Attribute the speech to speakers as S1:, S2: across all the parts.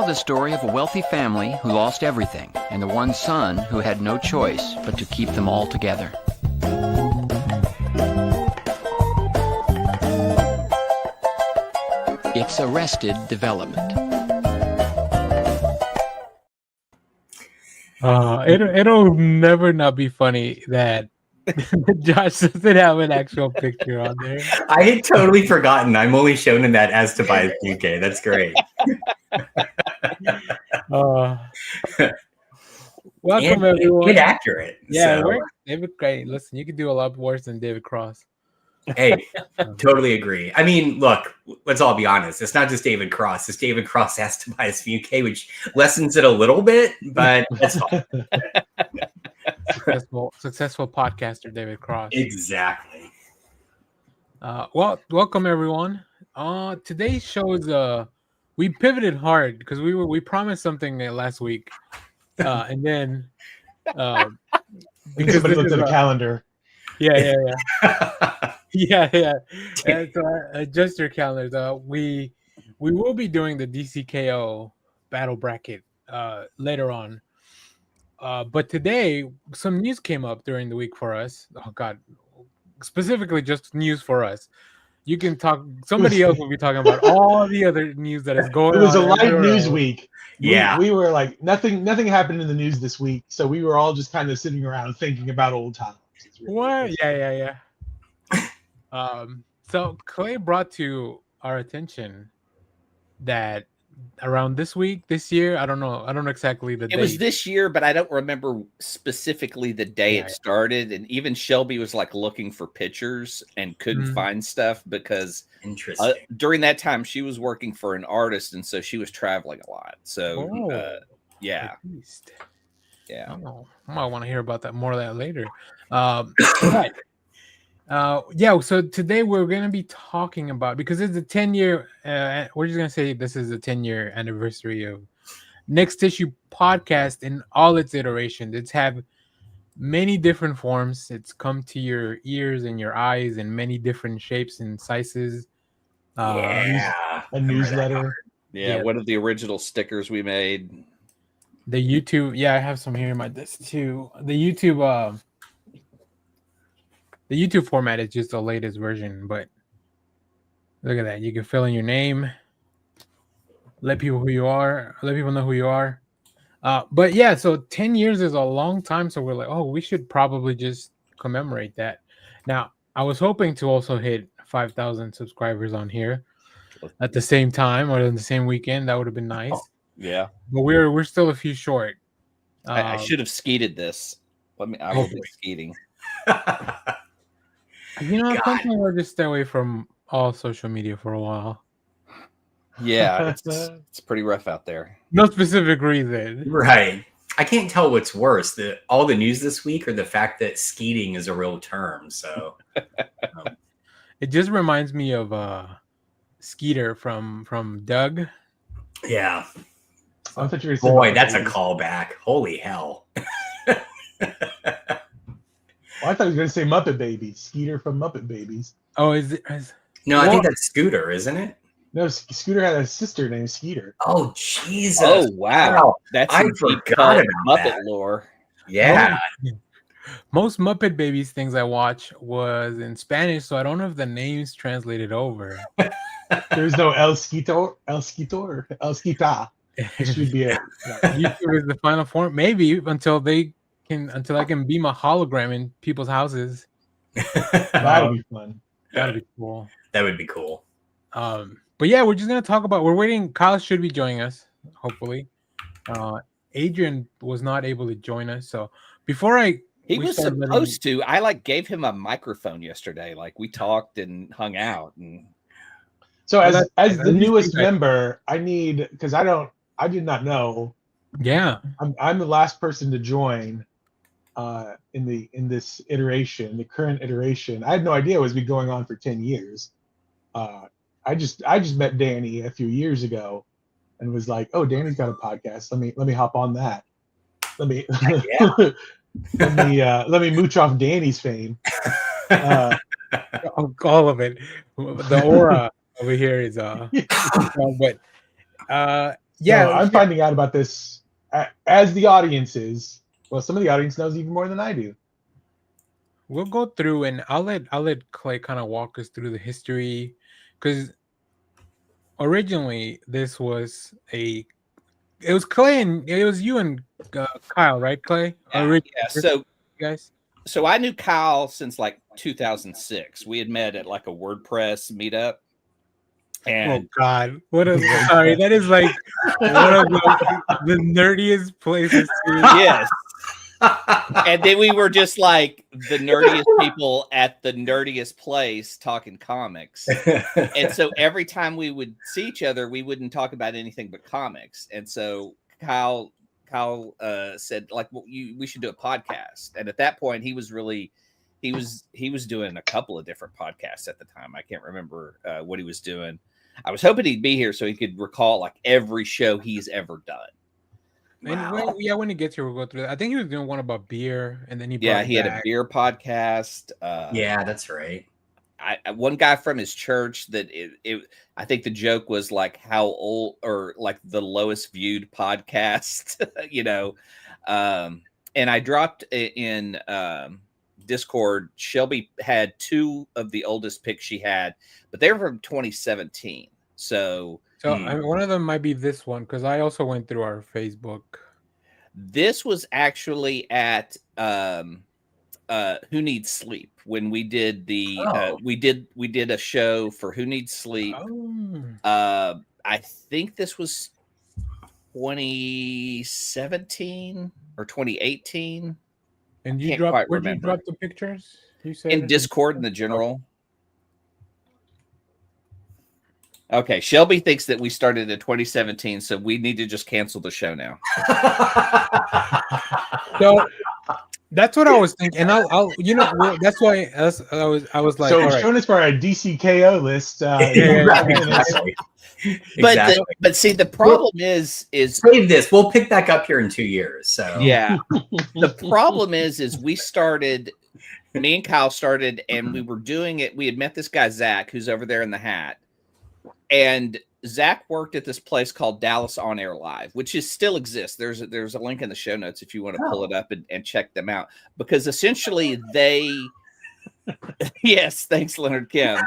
S1: the story of a wealthy family who lost everything, and the one son who had no choice but to keep them all together. It's Arrested Development.
S2: It'll never not be funny that Josh doesn't have an actual picture on there.
S3: I had totally forgotten. I'm only shown in that as Tobias UK. That's great.
S2: Welcome, everyone.
S3: Get accurate.
S2: Yeah,
S3: so.
S2: David, great. Listen, you could do a lot worse than David Cross.
S3: Hey, totally agree. I mean, look, let's all be honest. It's not just David Cross. It's David Cross as Tobias UK, which lessens it a little bit, but that's fine.
S2: Successful podcaster David Cross.
S3: Exactly.
S2: Well, welcome everyone. Today's show is we pivoted hard because we promised something last week, and then
S4: because somebody looked at the calendar.
S2: Yeah. And so adjust your calendars. We will be doing the DCKO battle bracket later on. But today, some news came up during the week for us. Oh God, specifically just news for us. You can talk. Somebody else will be talking about all the other news that is going on.
S4: It was a light news week.
S3: Yeah,
S4: we were like nothing happened in the news this week, so we were all just kind of sitting around thinking about old times.
S2: Really what? Yeah. So Clay brought to our attention that around this year, I don't know exactly the date.
S5: It was this year, but I don't remember specifically the day it started. And even Shelby was like looking for pictures and couldn't find stuff because during that time she was working for an artist, and so she was traveling a lot. So yeah.
S2: I might want to hear about that more of that later. Right. So today we're going to be talking about, because it's a 10-year, we're just going to say this is a 10-year anniversary of Next Issue podcast in all its iterations. It's had many different forms. It's come to your ears and your eyes in many different shapes and sizes.
S4: A newsletter.
S5: Yeah, one of the original stickers we made.
S2: The YouTube, I have some here in my desk too. The YouTube format is just the latest version, but look at that. You can fill in your name, let people know who you are. But yeah, so 10 years is a long time. So we're like, we should probably just commemorate that. Now, I was hoping to also hit 5,000 subscribers on here at the same time or in the same weekend. That would have been nice.
S5: Yeah.
S2: But we're still a few short.
S5: I should have skeeted this. I will be skeeting.
S2: Something we'll just stay away from all social media for a while.
S5: Yeah, it's pretty rough out there.
S2: No specific reason.
S3: Right. I can't tell what's worse, all the news this week or the fact that skeeting is a real term. So
S2: it just reminds me of Skeeter from Doug.
S3: Yeah.
S4: Boy,
S3: that's a callback. Holy hell.
S4: I thought he was going to say Muppet Babies. Skeeter from Muppet Babies.
S2: Oh, is it?
S3: No, I think that's Scooter, isn't it?
S4: No, Scooter had a sister named Skeeter.
S3: Oh, Jesus.
S5: Oh, wow. That's
S3: I forgot about
S5: Muppet
S3: that.
S5: lore.
S3: Yeah.
S2: Most Muppet Babies things I watch was in Spanish, so I don't know if the names translated over.
S4: There's no El Skeetor, El Skeeta. It should be it.
S2: YouTube is the final form. Maybe until I can beam a hologram in people's houses.
S4: That'd be fun.
S2: That'd be cool.
S3: That would be cool.
S2: But yeah, we're just gonna talk about. We're waiting. Kyle should be joining us, hopefully. Adrian was not able to join us, so before
S5: he was supposed to. I gave him a microphone yesterday. We talked and hung out. And
S4: so as the newest member, I need, because I did not know.
S2: Yeah,
S4: I'm the last person to join in this iteration, the current iteration. I had no idea it was going on for 10 years. I just met Danny a few years ago and was like, "Oh, Danny's got a podcast. Let me hop on that. Let me let me mooch off Danny's fame."
S2: All of it. The aura over here is but
S4: So I'm finding out about this as the audience is. Well, some of the audience knows even more than I do.
S2: We'll go through, and I'll let Clay kind of walk us through the history, because originally this was it was Clay and it was you and Kyle, right, Clay?
S5: Yeah. So
S2: guys.
S5: So I knew Kyle since like 2006. We had met at like a WordPress meetup. And
S2: oh God, sorry, that is like one of the nerdiest places to.
S5: Yes. And then we were just like the nerdiest people at the nerdiest place talking comics. And so every time we would see each other, we wouldn't talk about anything but comics. And so Kyle said, like, well, we should do a podcast. And at that point, he was doing a couple of different podcasts at the time. I can't remember what he was doing. I was hoping he'd be here so he could recall like every show he's ever done.
S2: Wow. And when he gets here, we'll go through that. I think he was doing one about beer, and then he
S5: had a beer podcast.
S3: Yeah, that's right.
S5: One guy from his church that I think the joke was like how old or like the lowest viewed podcast, you know. And I dropped in Discord. Shelby had two of the oldest picks she had, but they were from 2017. So
S2: one of them might be this one, because I also went through our Facebook.
S5: This was actually at Who Needs Sleep when we did we did a show for Who Needs Sleep. I think this was 2017 or 2018.
S2: And you dropped where did you drop the pictures? You said
S5: in Discord in the general. Okay, Shelby thinks that we started in 2017, so we need to just cancel the show now.
S2: So that's what I was thinking, and I'll that's why I was like,
S4: so join us for our DCKO list.
S5: But see, the problem is
S3: save this. We'll pick back up here in 2 years. So
S5: yeah, the problem is we started. Me and Kyle started, and we were doing it. We had met this guy Zach, who's over there in the hat. And Zach worked at this place called Dallas On Air Live, which still exists. There's a link in the show notes if you want to pull it up and check them out. Because essentially they, yes, thanks Leonard Kim.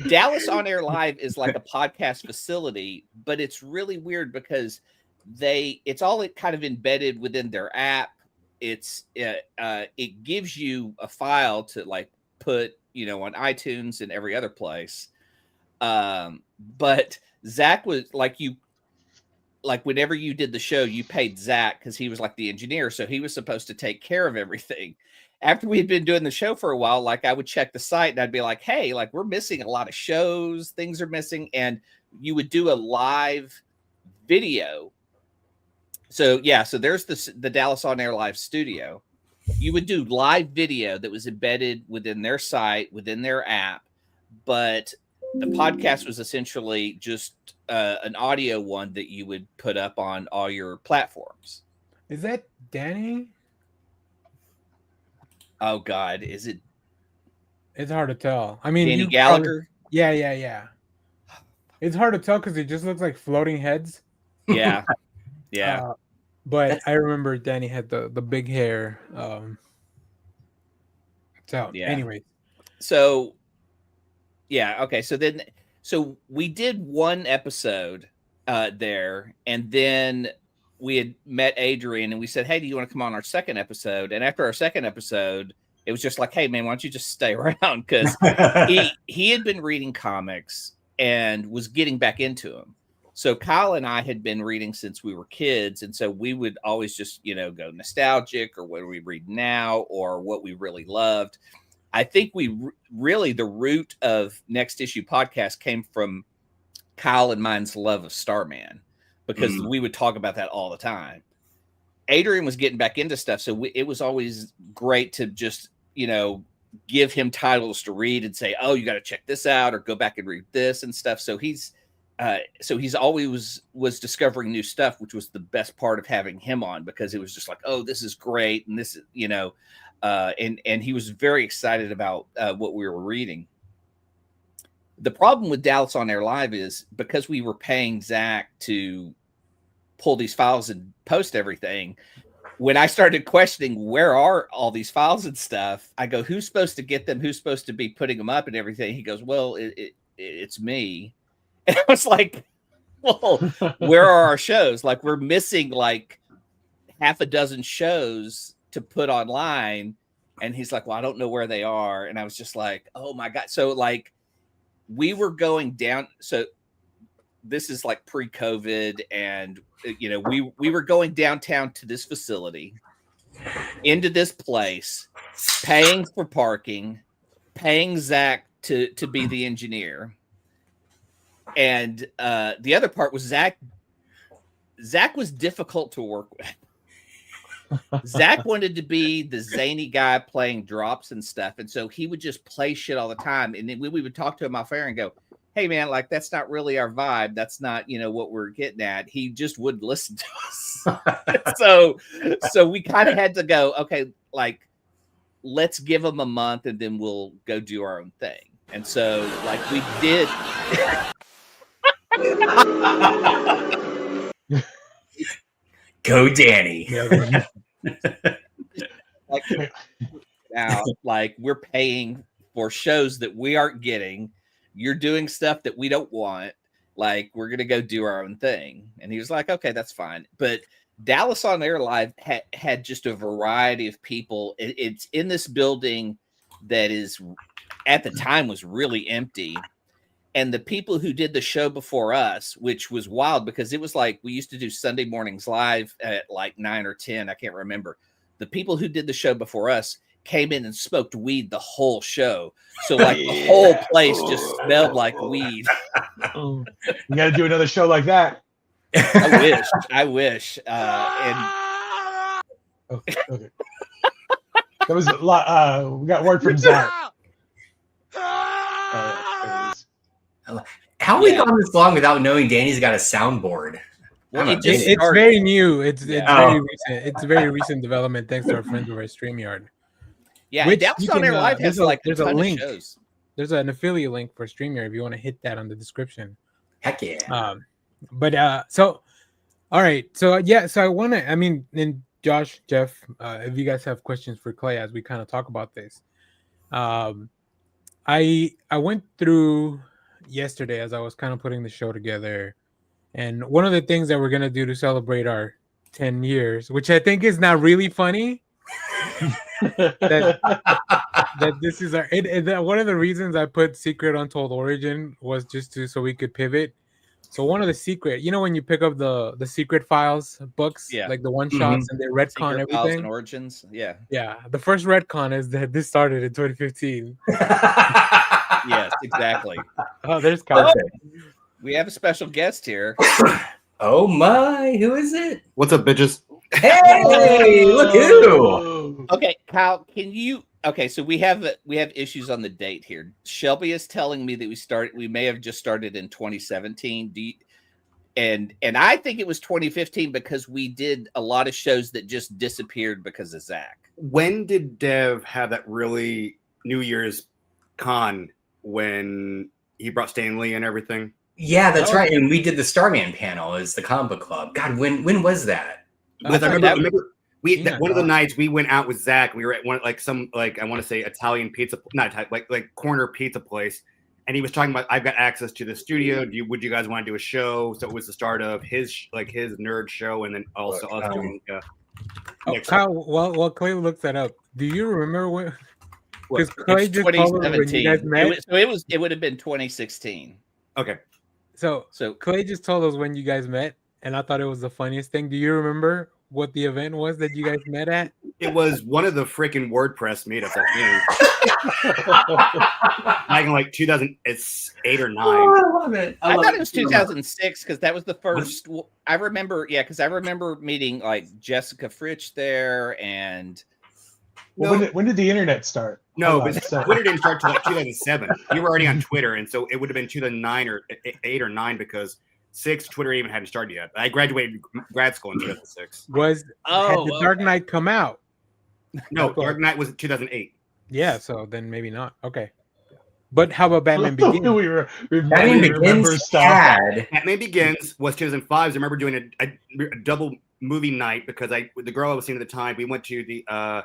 S5: Dallas On Air Live is like a podcast facility, but it's really weird because it's all kind of embedded within their app. It gives you a file to like put, on iTunes and every other place. But Zach was like whenever you did the show, you paid Zach because he was like the engineer. So he was supposed to take care of everything. After we had been doing the show for a while, like I would check the site and I'd be like, hey, like we're missing a lot of shows. Things are missing. And you would do a live video. So yeah, so there's the Dallas On Air Live studio. You would do live video that was embedded within their site, within their app, but the podcast was essentially just an audio one that you would put up on all your platforms.
S2: Is that Danny?
S5: Oh God, is it?
S2: It's hard to tell. I mean,
S5: Danny Gallagher.
S2: Yeah. It's hard to tell because it just looks like floating heads.
S5: Yeah.
S2: But I remember Danny had the big hair. So anyway.
S5: So yeah, okay. So we did one episode there, and then we had met Adrian and we said, hey, do you want to come on our second episode? And after our second episode, it was just like, hey man, why don't you just stay around? Because he had been reading comics and was getting back into them. So Kyle and I had been reading since we were kids. And so we would always just, go nostalgic or what do we read now or what we really loved. I think really the root of Next Issue Podcast came from Kyle and mine's love of Starman because we would talk about that all the time. Adrian was getting back into stuff. So it was always great to just, give him titles to read and say, oh, you got to check this out or go back and read this and stuff. So he's always was discovering new stuff, which was the best part of having him on because it was just like, oh, this is great. And this is, and he was very excited about what we were reading. The problem with Dallas on Air Live is because we were paying Zach to pull these files and post everything. When I started questioning where are all these files and stuff, I go, who's supposed to get them? Who's supposed to be putting them up and everything? He goes, well, it's me. And I was like, well, where are our shows? Like, we're missing like half a dozen shows to put online. And he's like, well, I don't know where they are. And I was just like, oh my God. So like we were going down. So this is like pre-COVID, and you know, we were going downtown to this facility, into this place, paying for parking, paying Zach to be the engineer. And the other part was Zach was difficult to work with. Zach wanted to be the zany guy playing drops and stuff. And so he would just play shit all the time. And then we would talk to him off air and go, hey man, like that's not really our vibe. That's not, you know, what we're getting at. He just wouldn't listen to us. So we kind of had to go, okay, like let's give him a month and then we'll go do our own thing. And so like we did.
S3: Go Danny.
S5: Now, like we're paying for shows that we aren't getting. You're doing stuff that we don't want. Like we're gonna go do our own thing. And he was like, okay, that's fine. But Dallas on Air Live had just a variety of people. It's in this building that is at the time was really empty. And the people who did the show before us, which was wild because it was like we used to do Sunday mornings live at like 9 or 10. I can't remember. The people who did the show before us came in and smoked weed the whole show. So like the whole place just smelled like weed.
S4: You got to do another show like that.
S5: I wish.
S4: Okay. That was a lot. We got word from Zach.
S3: How have we gone this long without knowing Danny's got a soundboard?
S2: Well, it's very new. It's very recent. It's a very recent development thanks to our friends over at StreamYard.
S5: Yeah, Dallas on Air Live has like
S2: there's
S5: a ton
S2: a link.
S5: of shows.
S2: There's an affiliate link for StreamYard if you want to hit that on the description.
S3: Heck yeah.
S2: So all right. So I want to, I mean, and Josh, Jeff, if you guys have questions for Clay as we kind of talk about this. I went through yesterday as I was kind of putting the show together, and one of the things that we're gonna do to celebrate our 10 years, which I think is not really funny, that this is our one of the reasons I put Secret Untold Origin was just so we could pivot. So one of the secret, you know, when you pick up the secret files books, like the one shots and they retcon
S5: secret
S2: everything.
S5: And Origins, yeah.
S2: The first retcon is that this started in 2015.
S5: Yes, exactly.
S2: Oh, there's content.
S5: We have a special guest here.
S3: Oh my, who is it?
S6: What's up, bitches?
S3: Hey, look who.
S5: Okay, Kyle, can you? Okay, so we have issues on the date here. Shelby is telling me that we may have just started in 2017. And I think it was 2015 because we did a lot of shows that just disappeared because of Zach.
S6: When did Dev have that really New Year's con when he brought Stanley and everything?
S3: Yeah, that's right. And we did the Starman panel as the comic book club. God, when was that?
S6: I remember one of the nights we went out with Zach. We were at one I want to say Italian pizza, not Italian, like corner pizza place, and he was talking about I've got access to the studio. Would you guys want to do a show? So it was the start of his nerd show, and then also us doing.
S2: Kyle, while Clay looks that up, do you remember when?
S5: Because Clay just told us when you guys met. It would have been 2016.
S6: Okay.
S2: So Clay just told us when you guys met, and I thought it was the funniest thing. Do you remember what the event was that you guys met at?
S6: It was one of the freaking WordPress meetups, I think. Like in like 2008 or 9.
S3: Oh, I love it.
S5: I thought it was 2006 because that was the first. I remember, because I remember meeting like Jessica Fritsch there, and
S4: when did the internet start?
S6: No, but Twitter didn't start till like 2007. You were already on Twitter, and so it would have been 2009 or 8 or 9 because 6 Twitter even hadn't started yet. I graduated grad school in 2006.
S2: Had the Dark Knight come out?
S6: No, Dark Knight was 2008.
S2: Yeah, so then maybe not. Okay. But how about Batman Begins?
S3: Batman Begins had
S6: Batman Begins was 2005. I remember doing a double movie night because the girl I was seeing at the time, we went to the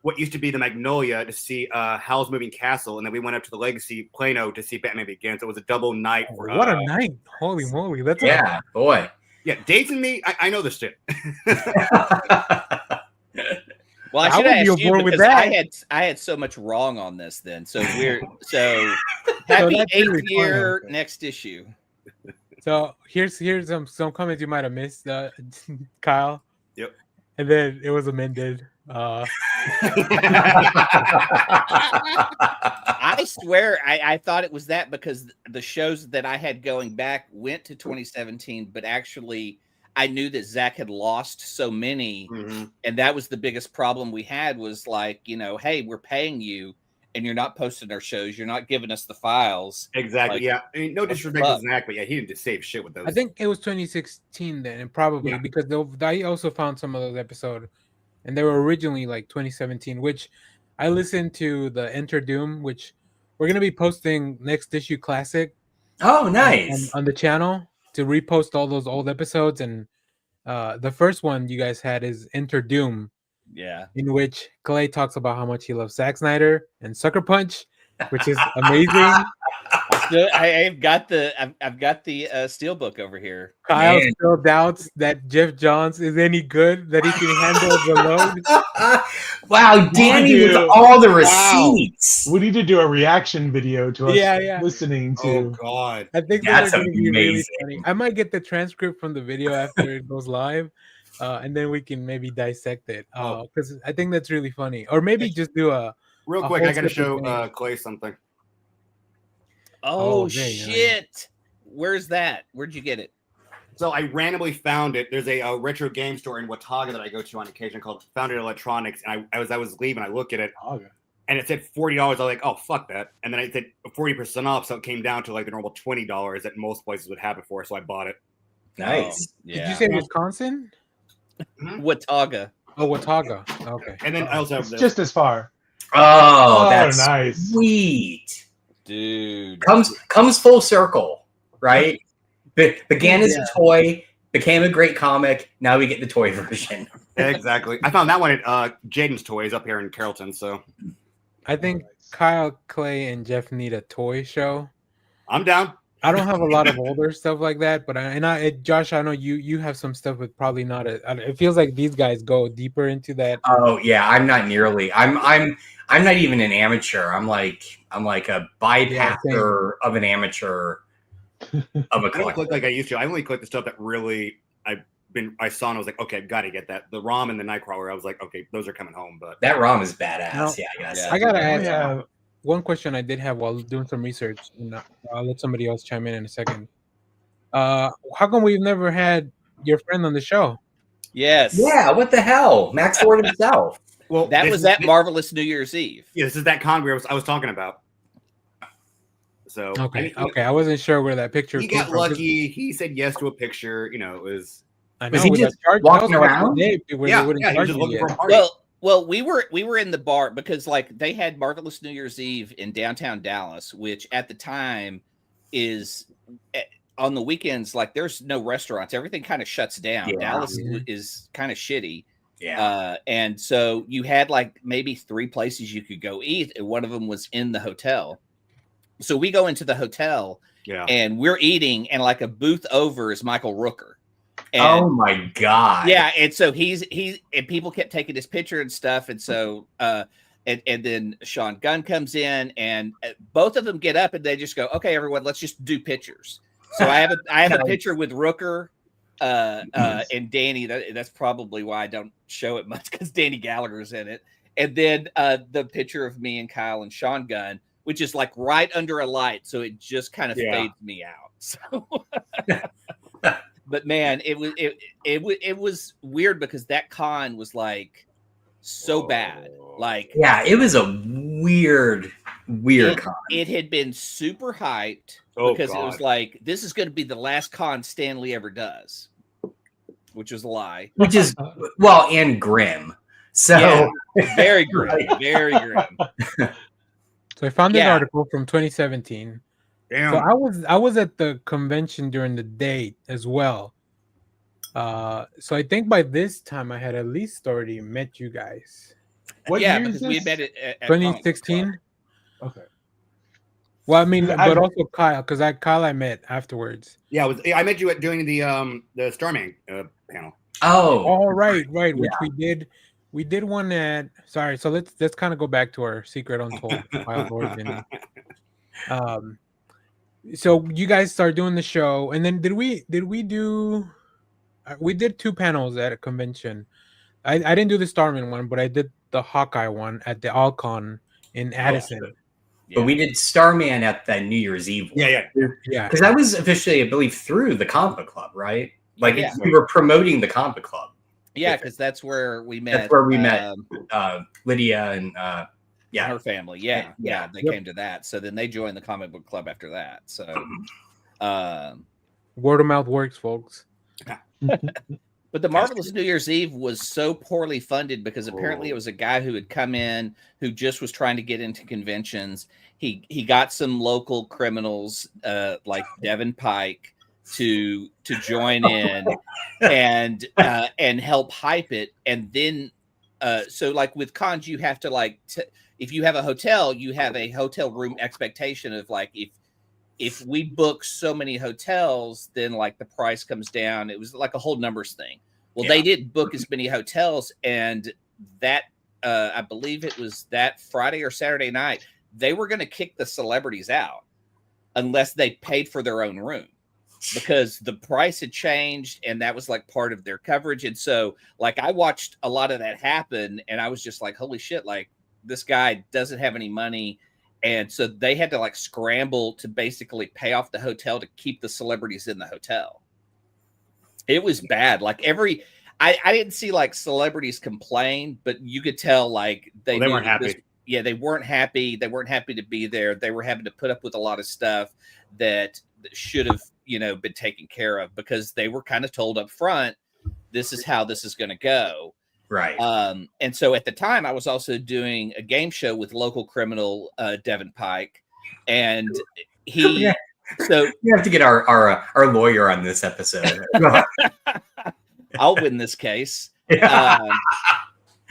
S6: what used to be the Magnolia to see Howl's Moving Castle, and then we went up to the Legacy Plano to see Batman Begins. It was a double night.
S2: What a night! Holy moly! That's
S3: boy.
S6: Yeah, Dates and me, I know this shit.
S5: Well, I should have asked you because I had so much wrong on this then. So happy 8th year next issue.
S2: So here's some comments you might have missed, Kyle.
S6: Yep.
S2: And then it was amended.
S5: I swear I thought it was that because the shows that I had going back went to 2017, but actually I knew that Zach had lost so many, and that was the biggest problem we had was like, hey, we're paying you and you're not posting our shows. You're not giving us the files.
S6: Exactly. Like, yeah. I mean, no disrespect to Zach, but yeah, he didn't save shit with those.
S2: I think it was 2016 then, and probably because I also found some of those episodes, and they were originally like 2017, which I listened to the Enter Doom, which we're going to be posting next issue classic.
S3: Oh, nice.
S2: On the channel to repost all those old episodes. And the first one you guys had is Enter Doom.
S5: Yeah.
S2: In which Clay talks about how much he loves Zack Snyder and Sucker Punch, which is amazing.
S5: I've got the steelbook over here.
S2: Kyle still doubts that Jeff Johns is any good, that he can handle the load.
S3: Wow, Danny with all the receipts.
S4: We need to do a reaction video to us listening to.
S6: Oh God,
S2: I think that's going to be really funny. I might get the transcript from the video after it goes live, and then we can maybe dissect it because I think that's really funny. Or maybe just do
S6: real quick. I got to show Clay something.
S5: Oh shit! Where's that? Where'd you get it?
S6: So I randomly found it. There's a retro game store in Watauga that I go to on occasion called Founded Electronics, and I was leaving, I looked at it, and it said $40. I was like, oh fuck that, and then I said 40% off, so it came down to like the normal $20 that most places would have it for, so I bought it.
S3: Nice.
S2: Did you say Wisconsin?
S5: Watauga.
S2: Oh, Watauga. Okay.
S6: And then I also have
S4: just as far.
S3: Oh, that's
S4: nice.
S3: Sweet.
S5: Dude,
S3: comes full circle, right? Began as a toy, became a great comic. Now we get the toy version.
S6: Exactly. I found that one at Jaden's Toys up here in Carrollton. So
S2: I think Kyle, Clay, and Jeff need a toy show.
S6: I'm down.
S2: I don't have a lot of older stuff like that, but Josh, I know you have some stuff with probably not it feels like these guys go deeper into that.
S3: Oh yeah, I'm not nearly. I'm not even an amateur. I'm like a bypasser of an amateur of a collector.
S6: I don't click like I used to. I only click the stuff that really I saw and I was like, okay, I've got to get that. The ROM and the Nightcrawler, I was like, okay, those are coming home. But
S3: that ROM is badass.
S2: I gotta ask one question I did have while doing some research, and I'll let somebody else chime in a second. How come we've never had your friend on the show?
S5: Yes.
S3: Yeah. What the hell, Max Ford himself.
S5: Well, that was that Marvelous New Year's Eve.
S6: Yeah, this is that con I was talking about. So
S2: okay, I wasn't sure where that picture.
S6: He got lucky. He said yes to a picture. You know, it was.
S2: I know,
S3: was he just walking around?
S6: Yeah, he was just looking for a party.
S5: Well, we were in the bar because like they had Marvelous New Year's Eve in downtown Dallas, which at the time is on the weekends. Like there's no restaurants. Everything kind of shuts down. Yeah. Dallas is kind of shitty.
S3: Yeah.
S5: And so you had like maybe 3 places you could go eat, and one of them was in the hotel. So we go into the hotel and we're eating, and like a booth over is Michael Rooker. And,
S3: oh my God.
S5: Yeah. And so he's and people kept taking his picture and stuff. And so and then Sean Gunn comes in, and both of them get up and they just go, okay, everyone, let's just do pictures. So I have a picture with Rooker and Danny. That's probably why I don't show it much, because Danny Gallagher's in it. And then the picture of me and Kyle and Sean Gunn, which is like right under a light, so it just kind of fades me out. So, but man, it was weird because that con was like so bad. Like,
S3: yeah, it was a weird con.
S5: It had been super hyped because it was like, this is going to be the last con Stan Lee ever does, which was a lie.
S3: Which is and grim. So
S5: very grim, very grim.
S2: So I found this
S5: Yeah.
S2: article from 2017.
S6: Damn.
S2: So I was at the convention during the day as well. So I think by this time I had at least already met you guys.
S4: What
S5: Yeah,
S4: year is
S5: because we
S4: this?
S5: met at Comic Book Club.
S2: 2016.
S4: Okay.
S2: Well, I mean, but
S4: I've-
S2: also Kyle, because Kyle I met afterwards.
S6: Yeah, I met you at doing the Starman panel.
S2: Oh, right, which
S3: Yeah.
S2: we did. We did one at. Sorry, so let's kind of go back to our secret Untold wild origin. So you guys started doing the show, and then did we do? We did 2 panels at a convention. I didn't do the Starman one, but I did the Hawkeye one at the Alcon in Addison.
S3: But we did Starman at the New Year's Eve one.
S6: Yeah.
S3: Because that was officially, I believe, through the comic book club, right? Like
S5: Yeah.
S3: we were promoting the comic book club.
S5: Yeah, because that's where we met.
S3: That's where we met Lydia and
S5: her family. Yeah. They
S2: Yep.
S5: came to that. So then they joined the comic book club after that. So
S2: Word of mouth works, folks.
S5: but the Marvelous New Year's Eve was so poorly funded because apparently it was a guy who had come in who just was trying to get into conventions. He got some local criminals like Devin Pike to join in and help hype it. And then so like with cons, you have to if you have a hotel, you have a hotel room expectation of like if we book so many hotels, then like the price comes down. It was like a whole numbers thing. Well, they didn't book as many hotels, and that I believe it was that Friday or Saturday night, they were going to kick the celebrities out unless they paid for their own room because the price had changed, and that was like part of their coverage. And so like I watched a lot of that happen, and I was just like, holy shit, like this guy doesn't have any money. And so they had to like scramble to basically pay off the hotel to keep the celebrities in the hotel. It was bad. Like I didn't see like celebrities complain, but you could tell like they
S6: weren't happy.
S5: They weren't happy. They weren't happy to be there. They were having to put up with a lot of stuff that should have, been taken care of because they were kind of told up front, this is how this is going to go.
S3: Right.
S5: And so at the time I was also doing a game show with local criminal Devin Pike, and he so
S3: we have to get our lawyer on this episode.
S5: I'll win this case.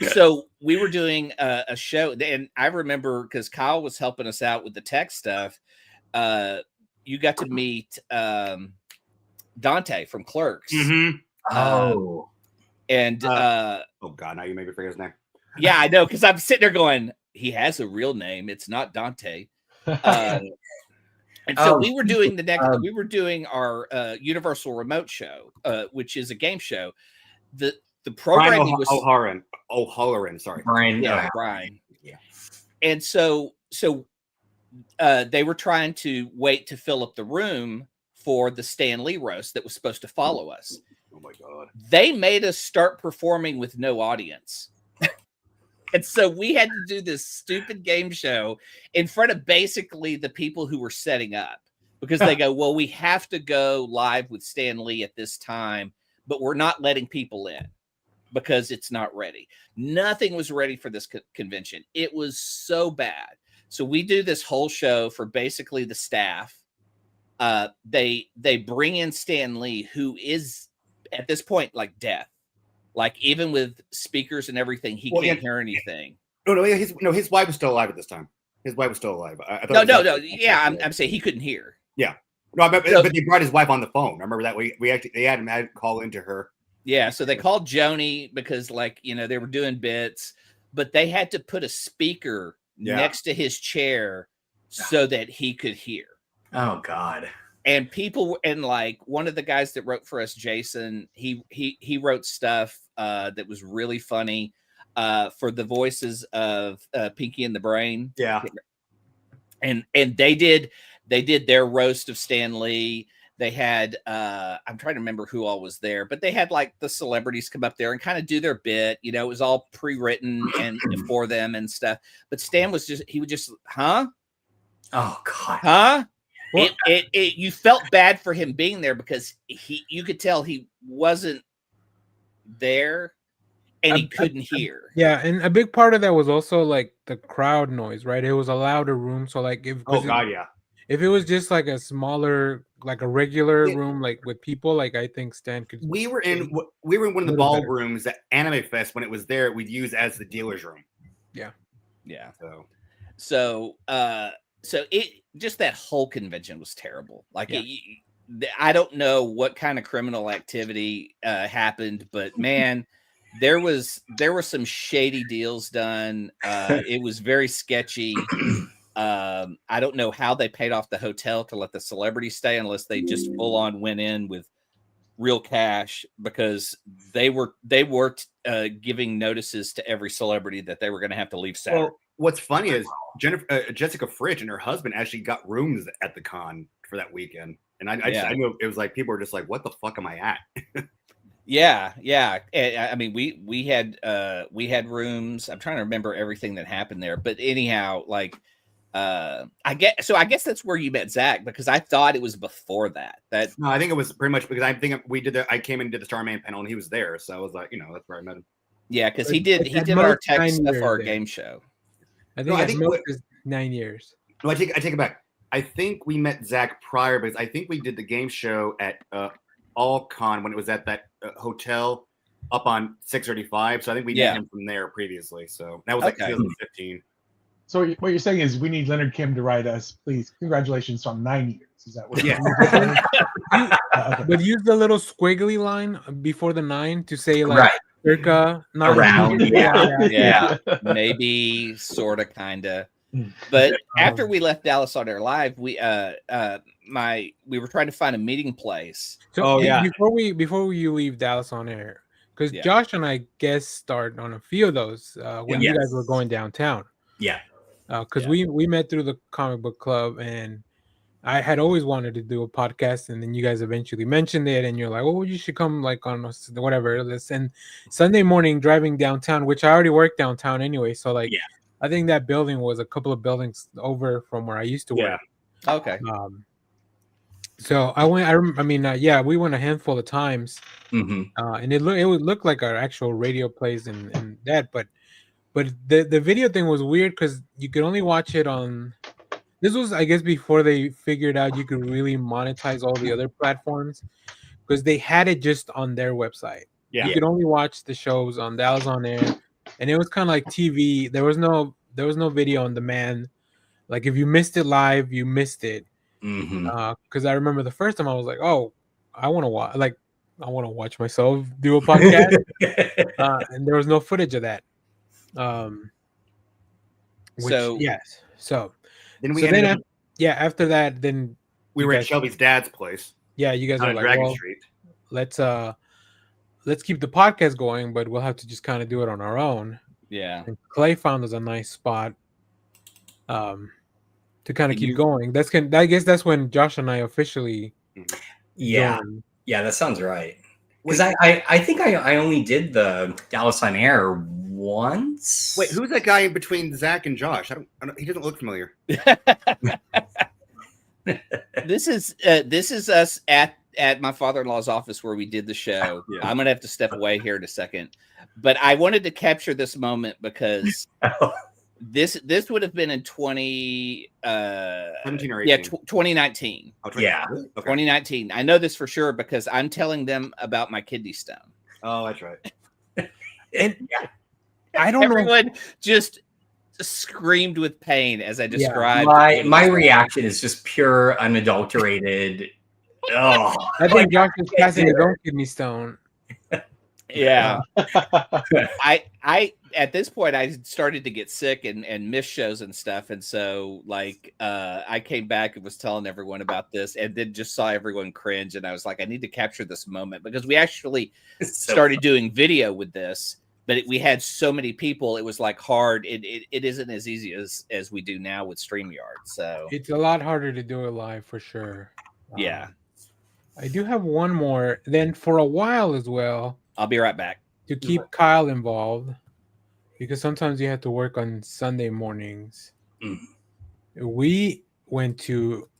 S5: So we were doing a show, and I remember because Kyle was helping us out with the tech stuff. You got to meet Dante from Clerks.
S6: Mm-hmm.
S5: And
S6: oh god, now you made me forget his name.
S5: Yeah, I know, because I'm sitting there going, he has a real name. It's not Dante. And so we were doing we were doing our Universal Remote show, which is a game show. The programming was
S6: O'Halloran, sorry.
S3: Brian.
S5: Brian. Yeah. And so they were trying to wait to fill up the room for the Stan Lee roast that was supposed to follow us.
S6: Oh my god.
S5: They made us start performing with no audience. And so we had to do this stupid game show in front of basically the people who were setting up, because they go, well, we have to go live with Stan Lee at this time, but we're not letting people in because it's not ready. Nothing was ready for this convention. It was so bad. So we do this whole show for basically the staff. They bring in Stan Lee, who is at this point like deaf. Like even with speakers and everything, he can't hear anything.
S6: No, his wife was still alive at this time. His wife was still alive.
S5: No. Yeah, I'm saying he couldn't hear.
S6: Yeah, no, but they brought his wife on the phone. I remember that they had him call into her.
S5: Yeah, so they called Joni because they were doing bits, but they had to put a speaker next to his chair so that he could hear.
S3: Oh God.
S5: And people, and like one of the guys that wrote for us, Jason, he wrote stuff that was really funny for the voices of Pinky and the Brain.
S6: Yeah.
S5: And they did their roast of Stan Lee. They had I'm trying to remember who all was there, but they had like the celebrities come up there and kind of do their bit. It was all pre-written and for them and stuff. But Stan was he would just, huh?
S3: Oh God.
S5: Huh? You felt bad for him being there because you could tell he wasn't there. and he couldn't hear.
S2: Yeah, and a big part of that was also like the crowd noise, right? It was a louder room, so like if if it was just like a smaller, like a regular room, like with people, like I think Stan could.
S6: We were in one of the ballrooms at Anime Fest when it was there. We'd use as the dealer's room.
S2: Yeah.
S5: So it just that whole convention was terrible. Like I don't know what kind of criminal activity happened, but man, there were some shady deals done. It was very sketchy. I don't know how they paid off the hotel to let the celebrity stay unless they just full on went in with real cash, because they were giving notices to every celebrity that they were going to have to leave Saturday.
S6: Well, what's funny is Jessica Fridge and her husband actually got rooms at the con for that weekend, and I know it was like people were just like, "What the fuck am I at?"
S5: Yeah. I mean, we had rooms. I'm trying to remember everything that happened there, but anyhow, like. I guess that's where you met Zach, because I thought it was before that.
S6: No, I think it was pretty much because I think I came and did the Starman panel and he was there, so I was like, that's where I met him.
S5: Yeah, because he did our tech stuff for our game show.
S2: I think it was 9 years.
S6: No, I take it back. I think we met Zach prior, because I think we did the game show at AllCon when it was at that hotel up on 635. So I think we met him from there previously. So that was like 2015.
S4: So what you're saying is we need Leonard Kim to write us, please. Congratulations on 9 years. Is that what?
S6: Yeah.
S4: Okay.
S2: But use the little squiggly line before the 9 to say like circa 9.
S3: Around.
S5: Yeah. Maybe, sort of, kind of. But after we left Dallas on Air Live, we were trying to find a meeting place.
S2: So before you leave Dallas on Air, because Josh and I guest starred on a few of those when you guys were going downtown.
S3: Yeah.
S2: Because we met through the comic book club, and I had always wanted to do a podcast, and then you guys eventually mentioned it, and you're like, "Oh, you should come like on whatever." And Sunday morning driving downtown, which I already worked downtown anyway, so like, I think that building was a couple of buildings over from where I used to work.
S5: Yeah. Okay.
S2: So I went. We went a handful of times, and it would look like our actual radio plays and that, but the video thing was weird because you could only watch it on. This was, I guess, before they figured out you could really monetize all the other platforms, because they had it just on their website.
S6: Yeah.
S2: You could only watch the shows on Dallas on Air, and it was kind of like TV. There was no video on demand. Like if you missed it live, you missed it. Because I remember the first time I was like, "Oh, I want to watch myself do a podcast," and there was no footage of that. After that, then
S6: we were at Shelby's dad's place.
S2: Yeah, you guys were like,
S6: Dragon Street.
S2: Let's keep the podcast going, but we'll have to just kind of do it on our own.
S5: Yeah.
S2: And Clay found us a nice spot to kind of keep going. I guess that's when Josh and I officially joined.
S3: Yeah, that sounds right. Because I think I only did the Dallas on Air once.
S6: Wait, who's that guy in between Zach and Josh? I don't, he doesn't look familiar.
S5: This is us at my father-in-law's office where we did the show. Yeah. I'm gonna have to step away here in a second, but I wanted to capture this moment because this would have been in
S6: 2017 or
S5: 18. 2019.
S6: Oh,
S3: yeah,
S6: okay.
S5: 2019. I know this for sure because I'm telling them about my kidney stone.
S6: Oh, that's right.
S2: And I don't know.
S5: Everyone just screamed with pain as I described.
S3: My reaction is just pure, unadulterated. Oh,
S2: I think Josh is passing his own kidney stone.
S5: Yeah. I at this point I started to get sick and miss shows and stuff, and so like I came back and was telling everyone about this, and then just saw everyone cringe, and I was like, I need to capture this moment because we actually started doing video with this, but we had so many people, it was like hard. It isn't as easy as we do now with StreamYard. So
S2: it's a lot harder to do it live for sure.
S5: Yeah.
S2: I do have one more. Then for a while as well,
S5: I'll be right back.
S2: To keep Kyle involved, because sometimes you have to work on Sunday mornings. We went to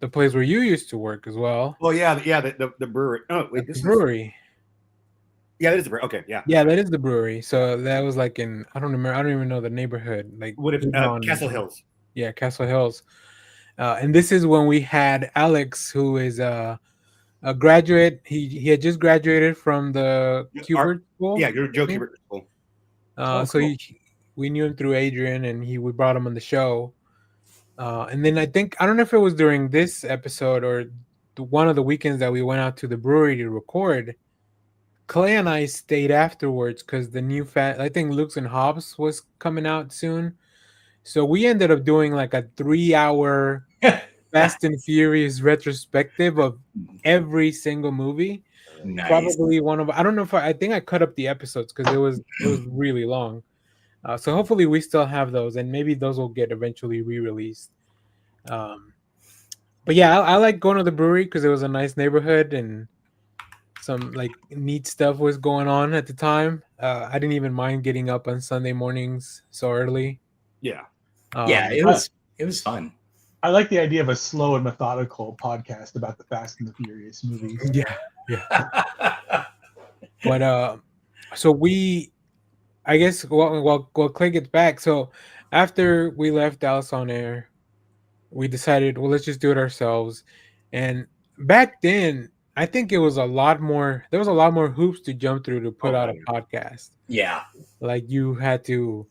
S2: the place where you used to work as well.
S6: Well, yeah, the brewery. Oh, wait,
S2: the brewery.
S6: Yeah, that is the brewery. Okay, yeah.
S2: Yeah, that is the brewery. So that was like in I don't remember. I don't even know the neighborhood. Like
S6: Would have Castle Hills.
S2: Yeah, Castle Hills. And this is when we had Alex, who is a graduate. He had just graduated from the Kubert School.
S6: Yeah, your Joe Kubert School.
S2: So we knew him through Adrian, and we brought him on the show. And then I don't know if it was during this episode or one of the weekends that we went out to the brewery to record. Clay and I stayed afterwards because the new I think Luke's and Hobbs was coming out soon. So we ended up doing like a 3-hour Fast and Furious retrospective of every single movie.
S3: Nice.
S2: Probably I don't know if I think I cut up the episodes because it was really long. So hopefully we still have those, and maybe those will get eventually re-released. But yeah, I like going to the brewery because it was a nice neighborhood and some like neat stuff was going on at the time. I didn't even mind getting up on Sunday mornings so early.
S6: Yeah.
S3: It was fun.
S4: I like the idea of a slow and methodical podcast about the Fast and the Furious movies.
S2: Yeah. But so I guess while Clay gets back, so after we left Dallas on air, we decided, well, let's just do it ourselves. And back then, I think there was a lot more hoops to jump through to put out a podcast.
S3: Yeah.
S2: Like you had to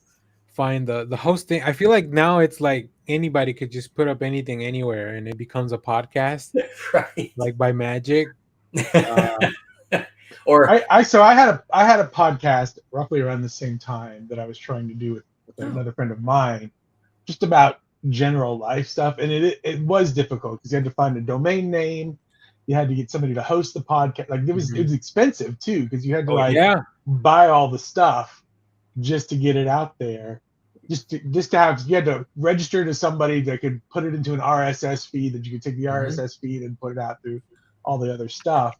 S2: find the hosting. I feel like now it's like anybody could just put up anything anywhere and it becomes a podcast.
S3: Right.
S2: Like by magic.
S3: Or
S4: I had a podcast roughly around the same time that I was trying to do with another friend of mine, just about general life stuff, and it was difficult because you had to find a domain name, you had to get somebody to host the podcast. Like it was expensive too because you had to buy all the stuff just to get it out there. Just to have, you had to register to somebody that could put it into an RSS feed that you could take the RSS feed and put it out through all the other stuff.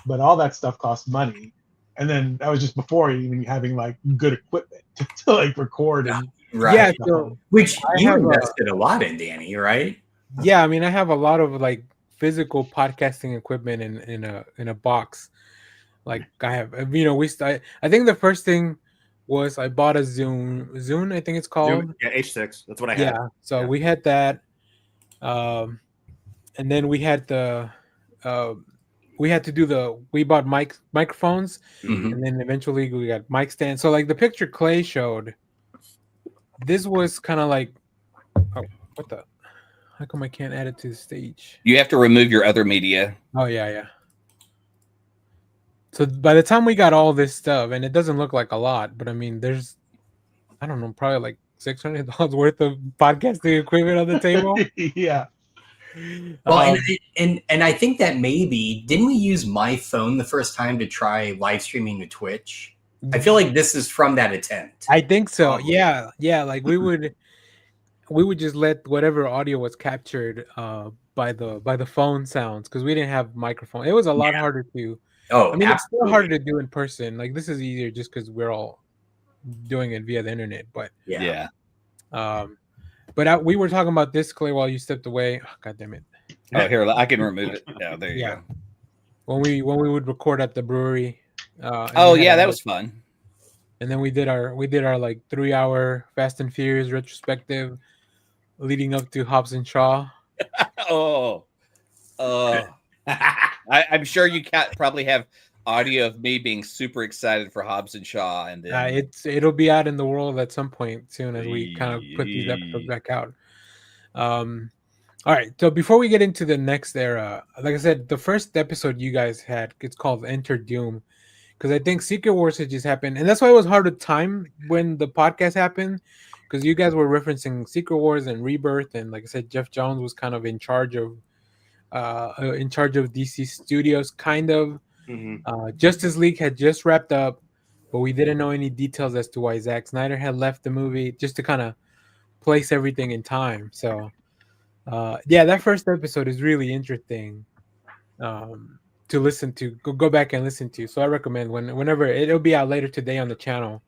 S4: But all that stuff costs money, and then that was just before even having like good equipment to like record and
S2: Yeah, so
S3: which you invested a lot in, Danny, right?
S2: Yeah, I mean, I have a lot of like physical podcasting equipment in a box. Like I have, I think the first thing was I bought a Zune, I think it's called.
S6: Yeah, H6. That's what I had.
S2: Yeah, so we had that, and then we had we bought microphones, and then eventually we got mic stands. So like the picture Clay showed, this was kind of like, how come I can't add it to the stage?
S5: You have to remove your other media.
S2: Oh yeah. So by the time we got all this stuff, and it doesn't look like a lot, but I mean, there's, I don't know, probably like $600 worth of podcasting equipment on the table.
S4: Yeah.
S3: Well, and I think that maybe didn't we use my phone the first time to try live streaming to Twitch? I feel like this is from that attempt.
S2: I think so. Probably. Yeah. Like we would just let whatever audio was captured by the phone sounds because we didn't have microphone. It was a lot harder to.
S3: Oh,
S2: I mean, it's still harder to do in person. Like this is easier just because we're all doing it via the internet. But
S5: yeah.
S2: But we were talking about this, Clay, while you stepped away. Oh, God damn it!
S5: Oh, here I can remove it. Oh, there you go.
S2: When we would record at the brewery.
S5: That was fun.
S2: And then we did our like 3-hour Fast and Furious retrospective, leading up to Hobbs and Shaw.
S5: I'm sure you probably have audio of me being super excited for Hobbs and Shaw, and then
S2: it'll be out in the world at some point soon as we kind of put these episodes back out. All right, so before we get into the next era, like I said, the first episode you guys had, it's called Enter Doom, because I think Secret Wars had just happened, and that's why it was hard to time when the podcast happened, because you guys were referencing Secret Wars and Rebirth, and like I said, Jeff Jones was kind of in charge of DC Studios, kind of. Justice League had just wrapped up, but we didn't know any details as to why Zack Snyder had left the movie, just to kind of place everything in time. So that first episode is really interesting to listen to, go back and listen to. So I recommend whenever it'll be out later today on the channel,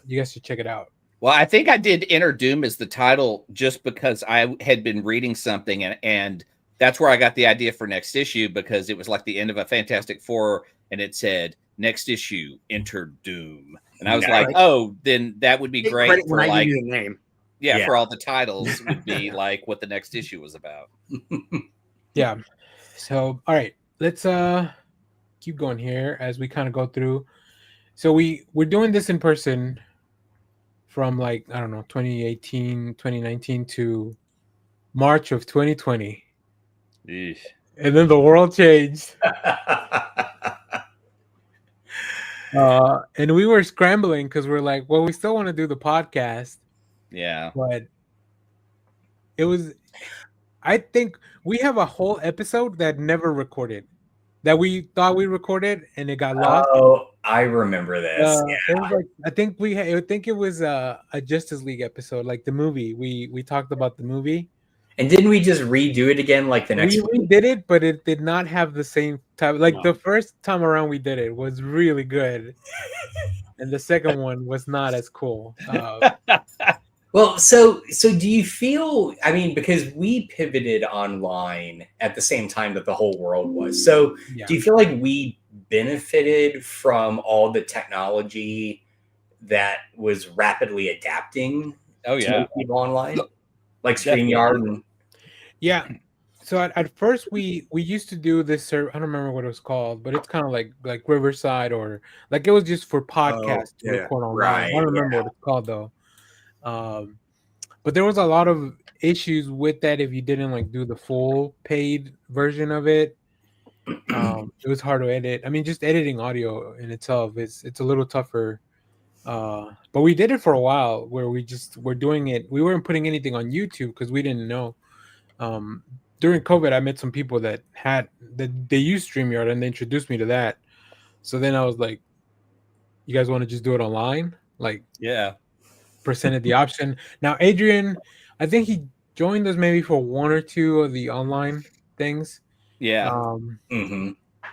S2: you guys should check it out.
S5: Well, I think I did Enter Doom as the title just because I had been reading something and that's where I got the idea for next issue, because it was like the end of a Fantastic Four and it said next issue, enter Doom. And I was like, oh, then that would be great for
S6: when I
S5: like
S6: give you the name.
S5: Yeah, for all the titles would be like what the next issue was about.
S2: Yeah. So, all right, let's keep going here as we kind of go through. So we're doing this in person from like, I don't know, 2018, 2019 to March of 2020.
S5: Eesh.
S2: And then the world changed. And we were scrambling because we're like, well, we still want to do the podcast.
S5: Yeah.
S2: But it was, I think we have a whole episode that never recorded, that we thought we recorded and it got lost.
S3: Oh, I remember this.
S2: It was like, I think it was a Justice League episode, like the movie. We talked about the movie.
S3: And didn't we just redo it again like the next week?
S2: We did it, but it did not have the same type. Like the first time around we did it was really good. And the second one was not as cool.
S3: Well, so do you feel, I mean, because we pivoted online at the same time that the whole world was. So do you feel like we benefited from all the technology that was rapidly adapting to people online? Like StreamYard and
S2: So at first we used to do this. I don't remember what it was called, but it's kind of like Riverside, or like it was just for podcasts to record online.
S3: Right,
S2: I don't remember what it's called though. But there was a lot of issues with that if you didn't like do the full paid version of it. It was hard to edit. I mean, just editing audio in itself it's a little tougher. But we did it for a while where we just were doing it. We weren't putting anything on YouTube because we didn't know. During COVID, I met some people that they used StreamYard and they introduced me to that. So then I was like, you guys want to just do it online? Like, presented the option. Now, Adrian, I think he joined us maybe for one or two of the online things.
S5: Yeah.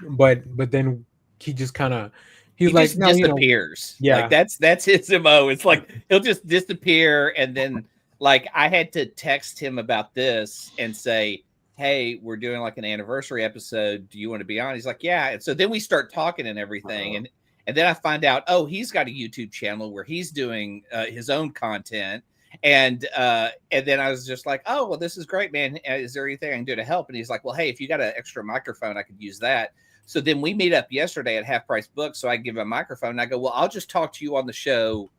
S2: But then he just kind of, he
S5: like, just disappears. Like that's his MO. It's like he'll just disappear, and then like I had to text him about this and say, hey, we're doing like an anniversary episode. Do you want to be on? He's like, yeah. And so then we start talking and everything. And then I find out, oh, he's got a YouTube channel where he's doing his own content. And then I was just like, oh, well, this is great, man. Is there anything I can do to help? And he's like, well, hey, if you got an extra microphone, I could use that. So then we meet up yesterday at Half Price Books. So I give him a microphone and I go, well, I'll just talk to you on the show.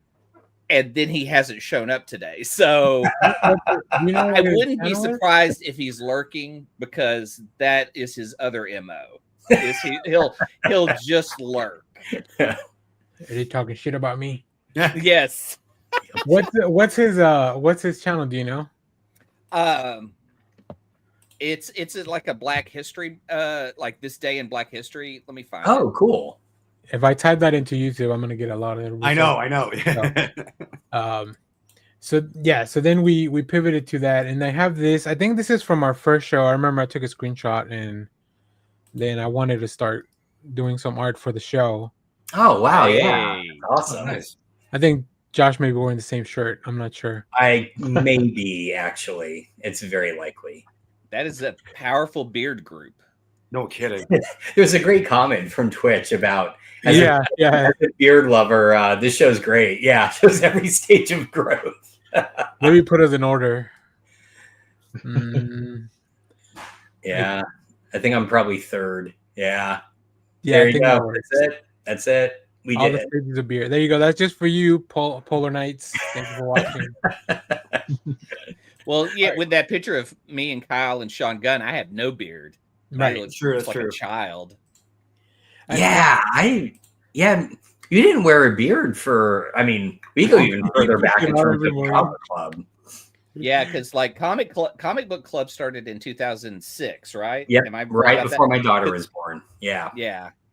S5: And then he hasn't shown up today. So I wouldn't be surprised if he's lurking, because that is his other MO. He'll just lurk.
S2: Are they talking shit about me?
S5: Yes.
S2: What's his channel? Do you know?
S5: It's like a Black History, like this day in Black History. Let me find it.
S3: Oh, cool.
S2: If I type that into YouTube, I'm gonna get a lot of it.
S6: I know.
S2: So then we pivoted to that, and I have this. I think this is from our first show. I remember I took a screenshot, and then I wanted to start doing some art for the show.
S3: Oh wow, yeah, awesome.
S6: Nice.
S2: I think Josh may be wearing the same shirt. I'm not sure.
S3: I may be, actually. It's very likely.
S5: That is a powerful beard group.
S6: No kidding.
S3: There's a great comment from Twitch about
S2: as a
S3: beard lover. This show's great. Yeah, shows every stage of growth.
S2: Maybe put us in order.
S3: Yeah, I think I'm probably third. Yeah. There you go. That's it. We
S2: all
S3: did
S2: the stages of beard. There you go. That's just for you, Polar Knights. Thank you for watching.
S5: Well, yeah, with that picture of me and Kyle and Sean Gunn, I have no beard.
S2: Right.
S5: It's true. It's like a child.
S3: Yeah, you didn't wear a beard for. I mean, we go even further back in terms of comic club.
S5: Yeah, because like comic book club started in 2006, right?
S3: Yeah, right before my daughter was born. Yeah.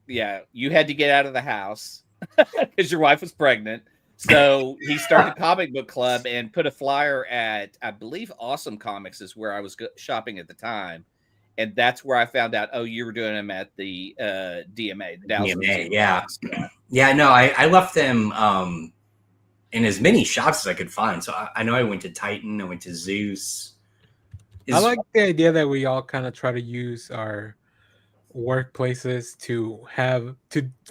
S5: You had to get out of the house because your wife was pregnant. So he started comic book club and put a flyer at, I believe, Awesome Comics is where I was shopping at the time. And that's where I found out, oh, you were doing them at the DMA.
S3: Yeah, no, I left them in as many shops as I could find. So I know I went to Titan, I went to Zeus.
S2: I like the idea that we all kind of try to use workplaces to have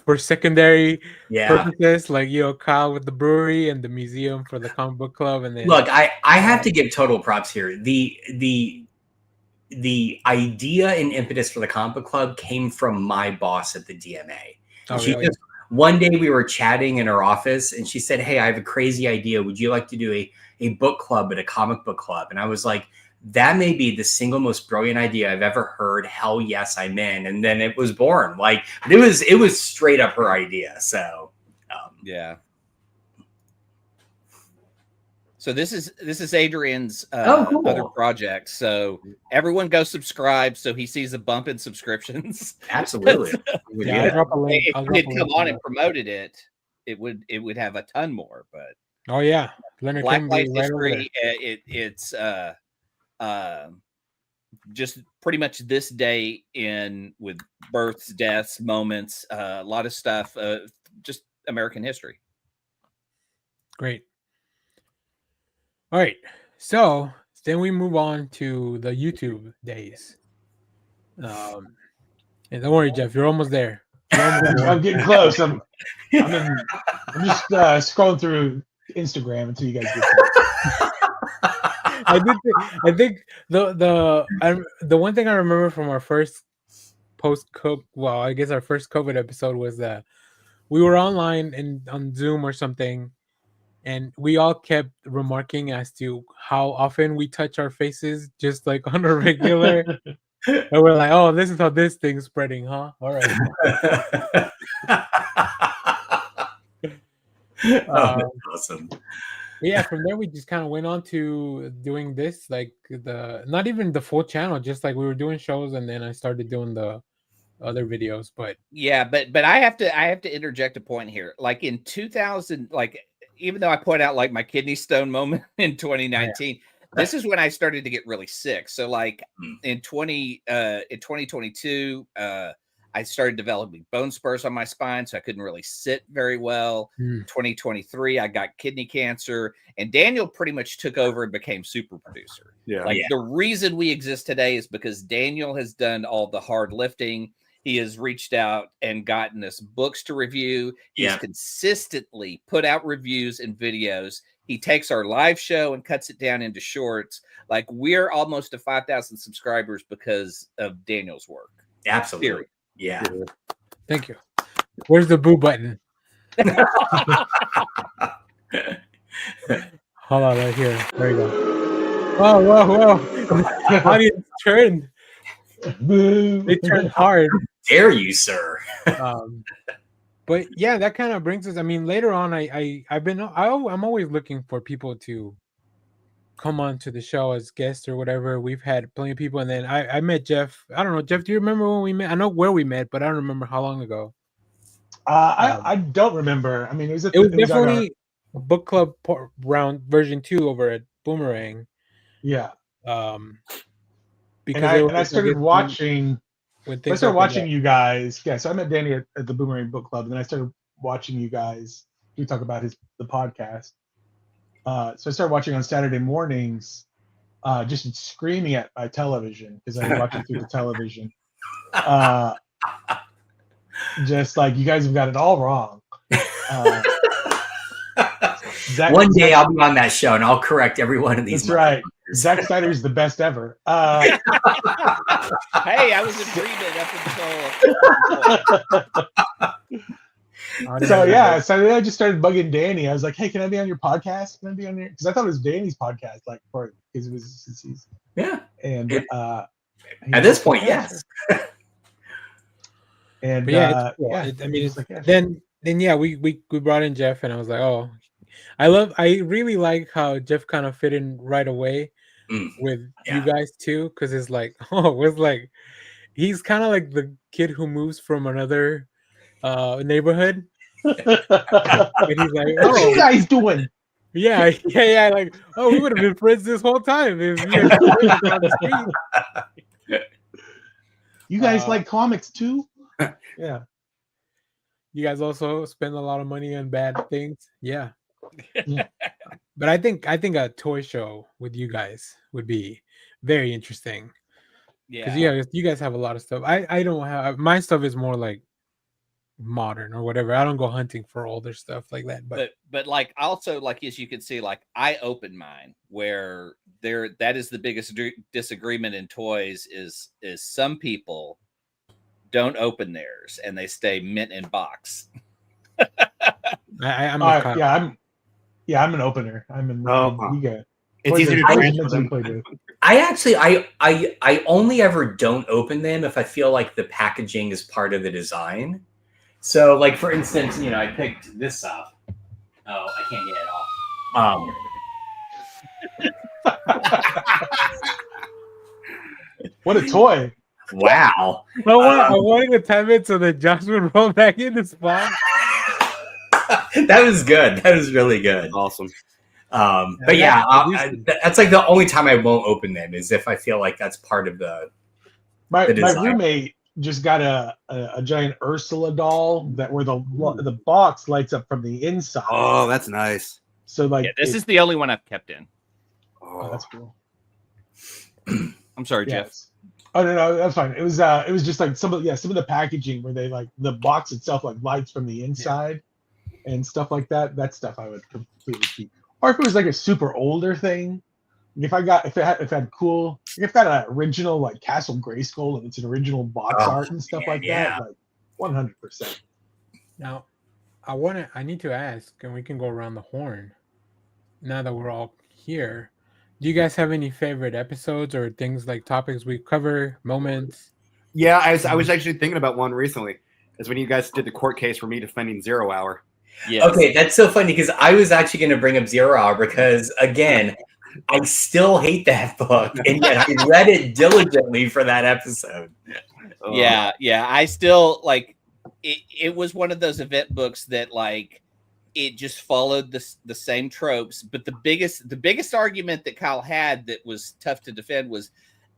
S2: for secondary purposes, like Kyle with the brewery and the museum for the comic book club. And then
S3: look, I have to give total props here. The idea and impetus for the comic book club came from my boss at the DMA. One day we were chatting in her office and she said, "Hey, I have a crazy idea. Would you like to do a book club at a comic book club?" And I was like, that may be the single most brilliant idea I've ever heard. Hell yes, I'm in. And then it was born. Like it was straight up her idea. So
S5: yeah. So this is Adrian's other project. So everyone go subscribe so he sees a bump in subscriptions.
S3: Absolutely.
S2: I'll drop a link.
S5: If he had come on and promoted it, it would have a ton more. But
S2: Leonard
S5: Black Light
S2: right
S5: History, it's just pretty much this day in with births, deaths, moments, a lot of stuff, just American history.
S2: Great. All right, so then we move on to the YouTube days. And don't worry, Jeff, you're almost there.
S4: I'm getting close. I'm just scrolling through Instagram until you guys get there.
S2: I think the one thing I remember from our first our first COVID episode was that we were online and on Zoom or something. And we all kept remarking as to how often we touch our faces, just like on a regular. And we're like, "Oh, this is how this thing's spreading, huh?" All right.
S3: That's awesome.
S2: Yeah, from there we just kind of went on to doing this, like not even the full channel, just like we were doing shows, and then I started doing the other videos. But
S5: but I have to interject a point here. Like in 2000, like. Even though I point out like my kidney stone moment in 2019, this is when I started to get really sick. So like in 2022, I started developing bone spurs on my spine, so I couldn't really sit very well. 2023, I got kidney cancer, and Daniel pretty much took over and became super producer. The reason we exist today is because Daniel has done all the hard lifting. He has reached out and gotten us books to review. He's consistently put out reviews and videos. He takes our live show and cuts it down into shorts. Like we're almost to 5,000 subscribers because of Daniel's work.
S3: Absolutely.
S5: Period.
S3: Yeah.
S2: Thank you. Where's the boo button? Hold on, right here. There you go. Whoa. Audience turned. They turned hard.
S3: Dare you, sir?
S2: But yeah, that kind of brings us. I mean, later on, I'm always looking for people to come on to the show as guests or whatever. We've had plenty of people, and then I met Jeff. I don't know, Jeff. Do you remember when we met? I know where we met, but I don't remember how long ago.
S4: I don't remember. I mean, it was
S2: definitely a book club round version 2 over at Boomerang.
S4: Yeah.
S2: Because
S4: I started watching. I started watching you guys. Yeah, so I met Danny at the Boomerang Book Club, and then I started watching you guys. We talk about the podcast. So I started watching on Saturday mornings, just screaming at my television because I was watching through the television. Just like you guys have got it all wrong.
S3: One day I'll be on that show and I'll correct every one of these.
S4: That's right. Zack Snyder is the best ever.
S5: Hey, I was in agreement up until.
S4: So then I just started bugging Danny. I was like, "Hey, can I be on your podcast? Can I be on your?" Because I thought it was Danny's podcast, like because it was his season.
S3: Yeah.
S4: And
S3: at this point, yes.
S4: And
S2: I mean, it's like, then we brought in Jeff, and I was like, "Oh, I really like how Jeff kind of fit in right away with you guys too, because it's like, he's kind of like the kid who moves from another neighborhood, and he's like,
S4: "What are you guys doing?"
S2: Yeah, like, oh, we would have been friends this whole time if you guys on the street.
S4: You guys like comics too?
S2: Yeah. You guys also spend a lot of money on bad things. Yeah. But I think a toy show with you guys would be very interesting. Because you guys have a lot of stuff. I don't have, my stuff is more like modern or whatever. I don't go hunting for older stuff like that.
S5: But like also, like, as you can see, like I opened mine where that is the biggest disagreement in toys is some people don't open theirs and they stay mint in box.
S2: I'm
S4: an opener.
S6: It's easier to transfer.
S3: I only ever don't open them if I feel like the packaging is part of the design. So, like, for instance, I picked this up. Oh, I can't get it off.
S4: What a toy!
S3: Wow.
S2: I wanted to time it so that Josh would roll back in the spot.
S3: That was good. That was really good.
S6: Awesome.
S3: But that's like the only time I won't open them is if I feel like that's part of the design.
S4: My roommate just got a giant Ursula doll where the box lights up from the inside.
S6: Oh, that's nice.
S4: So
S5: this is the only one I've kept in.
S4: Oh, that's cool.
S5: I'm sorry, Jeff.
S4: Oh no, that's fine. It was just like some of the packaging where they like the box itself like lights from the inside and stuff like that. That stuff I would completely keep. Or if it was like a super older thing, if it had an original like Castle Grayskull and it's an original box art and stuff like that, like 100%.
S2: Now, I need to ask, and we can go around the horn. Now that we're all here, do you guys have any favorite episodes or things like topics we cover, moments?
S6: Yeah, I was actually thinking about one recently. Is when you guys did the court case for me defending 0 Hour.
S3: Yes. Okay, that's so funny because I was actually going to bring up 0 Hour because, again, I still hate that book, and yet I read it diligently for that episode.
S5: Yeah. I still like it. It was one of those event books that like it just followed the same tropes. But the biggest argument that Kyle had that was tough to defend was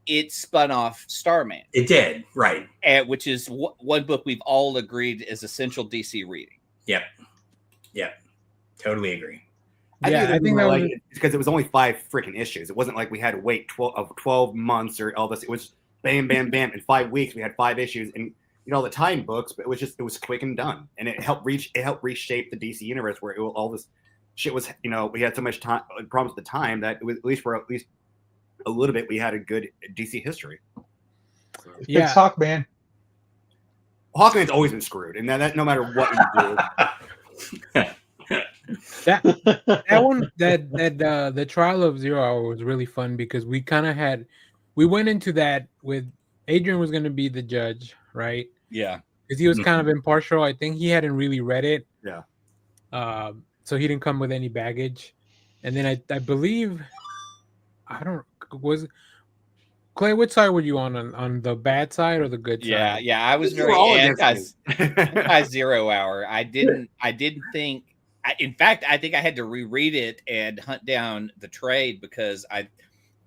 S5: it spun off Starman.
S3: It did, right?
S5: Which is one book we've all agreed is essential DC reading.
S3: Yep. Totally agree.
S6: I think that was because it was only 5 freaking issues. It wasn't like we had to wait 12 months or all this. It was bam, bam, bam. In 5 weeks, we had 5 issues, and the time books. But it was quick and done, and it helped reshape the DC universe where all this shit was. We had so much time problems at the time that it was, at least a little bit. We had a good DC history.
S4: It's Hawkman.
S6: Hawkman's always been screwed, and that no matter what you do.
S2: that one the trial of 0 Hour was really fun because we went into that with Adrian was going to be the judge, right?
S5: Yeah,
S2: because he was kind of impartial. I think he hadn't really read it.
S6: Yeah.
S2: So he didn't come with any baggage, and then I believe Clay, which side were you on the bad side or the good side?
S5: Yeah, I was very anti 0 Hour. I didn't think. In fact, I think I had to reread it and hunt down the trade because I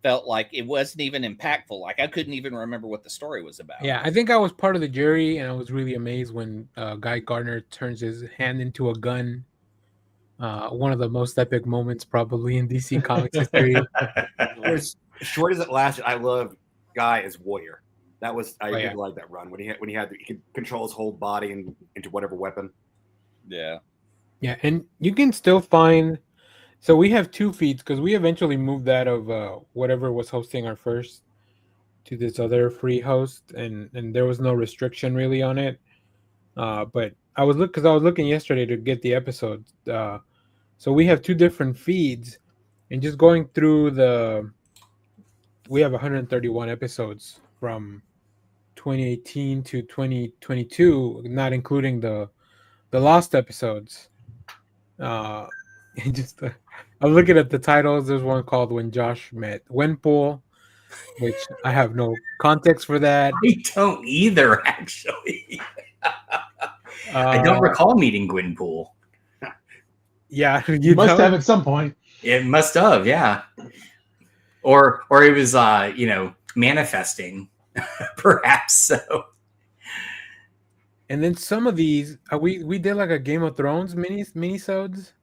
S5: felt like it wasn't even impactful. Like I couldn't even remember what the story was about.
S2: Yeah, I think I was part of the jury, and I was really amazed when Guy Gardner turns his hand into a gun. One of the most epic moments probably in DC Comics history.
S6: As short as it lasted, I love Guy as Warrior. That was did like that run when he could control his whole body and into whatever weapon.
S5: Yeah.
S2: Yeah, and you can still find. So we have 2 feeds because we eventually moved that of whatever was hosting our first to this other free host, and there was no restriction really on it. But I was looking yesterday to get the episodes. So we have 2 different feeds, and just going through we have 131 episodes from 2018 to 2022, not including the lost episodes. I'm looking at the titles. There's one called When Josh Met Gwenpool, which I have no context for that.
S3: I don't either, actually. I don't recall meeting Gwenpool.
S2: Yeah,
S4: you must have at some point.
S3: It must have, yeah. Or it was manifesting, perhaps so.
S2: And then some of these, we did like a Game of Thrones mini-sodes.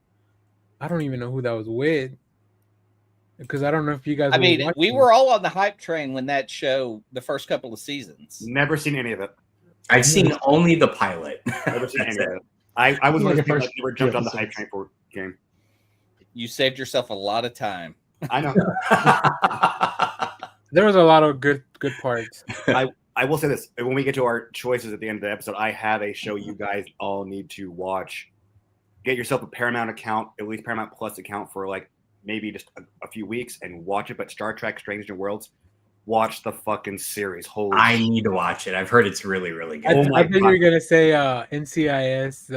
S2: I don't even know who that was with. Because I don't know if you guys.
S5: We were all on the hype train when that show, the first couple of seasons.
S6: Never seen any of it.
S3: I've seen only the pilot.
S6: Never seen any of it. I was one of the people that never jumped on the hype train for game.
S5: You saved yourself a lot of time.
S6: I know.
S2: There was a lot of good parts.
S6: I will say this: when we get to our choices at the end of the episode, I have a show you guys all need to watch. Get yourself a Paramount account, at least Paramount Plus account, for like maybe just a few weeks and watch it. But Star Trek: Strange New Worlds, watch the fucking series. Holy!
S3: I need to watch it. I've heard it's really, really good.
S2: I think you were gonna say NCIS.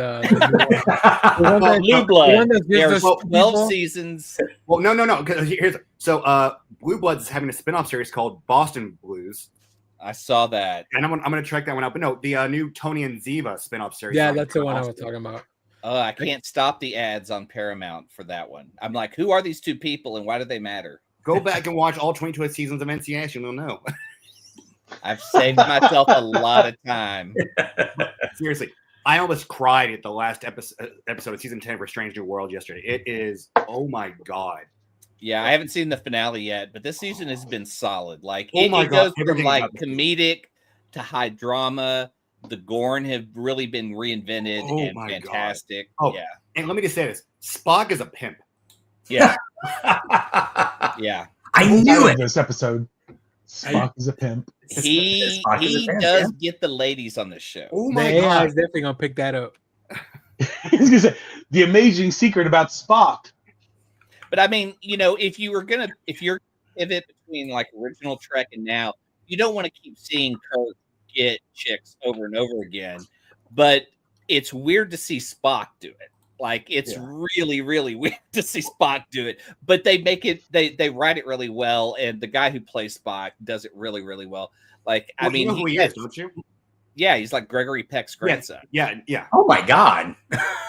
S5: Blue Blood. There's 12 seasons.
S6: Well, no. Here's Blue Bloods is having a spinoff series called Boston Blues.
S5: I saw that,
S6: and I'm gonna check that one out. But no, the new Tony and Ziva spinoff series.
S2: Yeah, that's the one I was talking about.
S5: I can't stop the ads on Paramount for that one. I'm like, who are these two people and why do they matter?
S6: Go back and watch all 22 seasons of NCIS. You'll know.
S5: I've saved myself a lot of time.
S6: Seriously, I almost cried at the last episode of season 10 for Strange New World yesterday. It is, oh my God.
S5: Yeah, I haven't seen the finale yet, but this season has been solid. Like, it goes from like comedic to high drama. The Gorn have really been reinvented and fantastic.
S6: Oh,
S5: yeah.
S6: And let me just say this: Spock is a pimp.
S5: Yeah. Yeah.
S3: I knew it.
S4: This episode, Spock is a pimp.
S5: He does get the ladies on this show.
S6: Oh my God!
S2: I was definitely gonna pick that up.
S4: I was gonna say the amazing secret about Spock.
S5: But I mean, if you're pivot between like original Trek and now, you don't want to keep seeing Kirk get chicks over and over again. But it's weird to see Spock do it. Like, it's really, really weird to see Spock do it. But they make it, they write it really well, and the guy who plays Spock does it really, really well. Like,
S6: I mean, you know who he is, don't you?
S5: Yeah, he's like Gregory Peck's grandson.
S6: Yeah.
S3: Oh my God.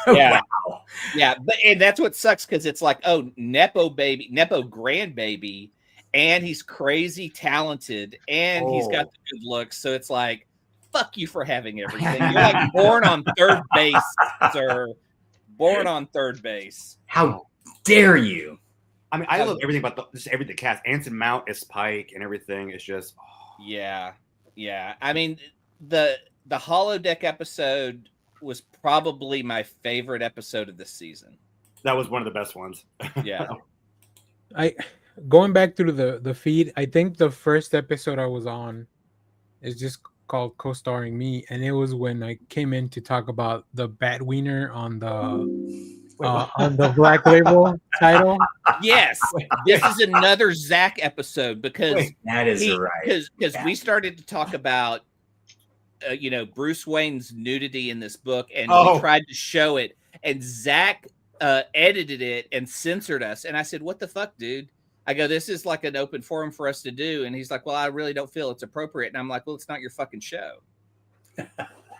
S5: Yeah.
S3: Wow.
S5: Yeah, and that's what sucks, because it's like, oh, Nepo grandbaby, and he's crazy talented, and he's got the good looks. So it's like, fuck you for having everything. You're like born on third base, sir. Born on third base.
S3: How dare you?
S6: I mean, I love everything about everything. Cast Anson Mount as Pike and everything. It's just
S5: yeah. I mean, the holodeck episode was probably my favorite episode of this season.
S6: That was one of the best ones.
S5: Yeah.
S2: Going back through the feed, I think the first episode I was on is just called Co-Starring Me, and it was when I came in to talk about the Bat Wiener on the Black Label title.
S5: Yes, this is another Zach episode, because
S3: that is right.
S5: Because we started to talk about Bruce Wayne's nudity in this book, and we tried to show it, and Zach edited it and censored us, and I said, "What the fuck, dude?" I go, "This is like an open forum for us to do," and he's like, "Well, I really don't feel it's appropriate," and I'm like, "Well, it's not your fucking show."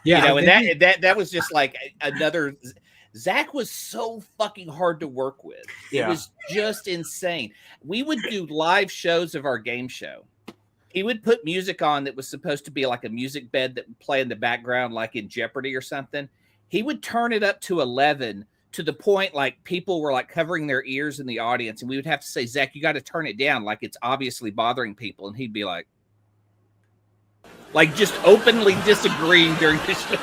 S2: Yeah,
S5: and that was just like another. Zach was so fucking hard to work with. It was just insane. We would do live shows of our game show. He would put music on that was supposed to be like a music bed that would play in the background, like in Jeopardy or something. He would turn it up to 11 to the point like people were like covering their ears in the audience, and we would have to say, "Zach, you got to turn it down, like it's obviously bothering people," and he'd be like just openly disagreeing during the show.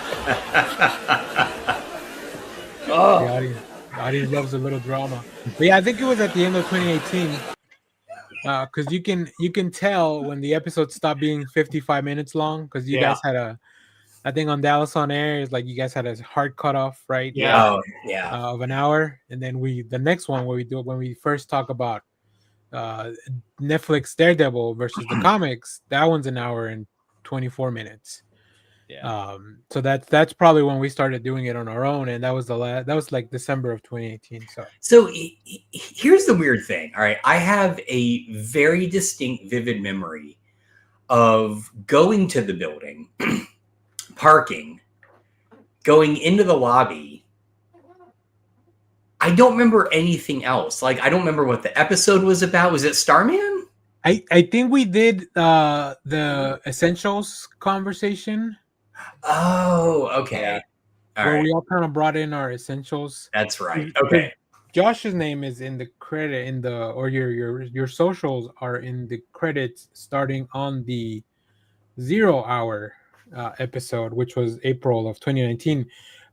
S2: The audience loves a little drama. But yeah, I think it was at the end of 2018, because you can tell when the episode stopped being 55 minutes long, because you guys had I think on Dallas on Air, is like you guys had a hard cutoff, right? Of an hour, and then the next one when we first talk about Netflix Daredevil versus the comics, that one's an hour and 24 minutes. So that's probably when we started doing it on our own, and that was like December of 2018.
S3: So here's the weird thing. All right, I have a very distinct, vivid memory of going to the building, parking, going into the lobby. I don't remember anything else. Like, I don't remember what the episode was about. Was it Starman?
S2: I think we did the Essentials conversation.
S3: Oh, okay.
S2: Where we all kind of brought in our Essentials.
S3: That's right. Okay.
S2: Josh's name is in the credit or your socials are in the credits starting on the 0 hour episode, which was April of 2019.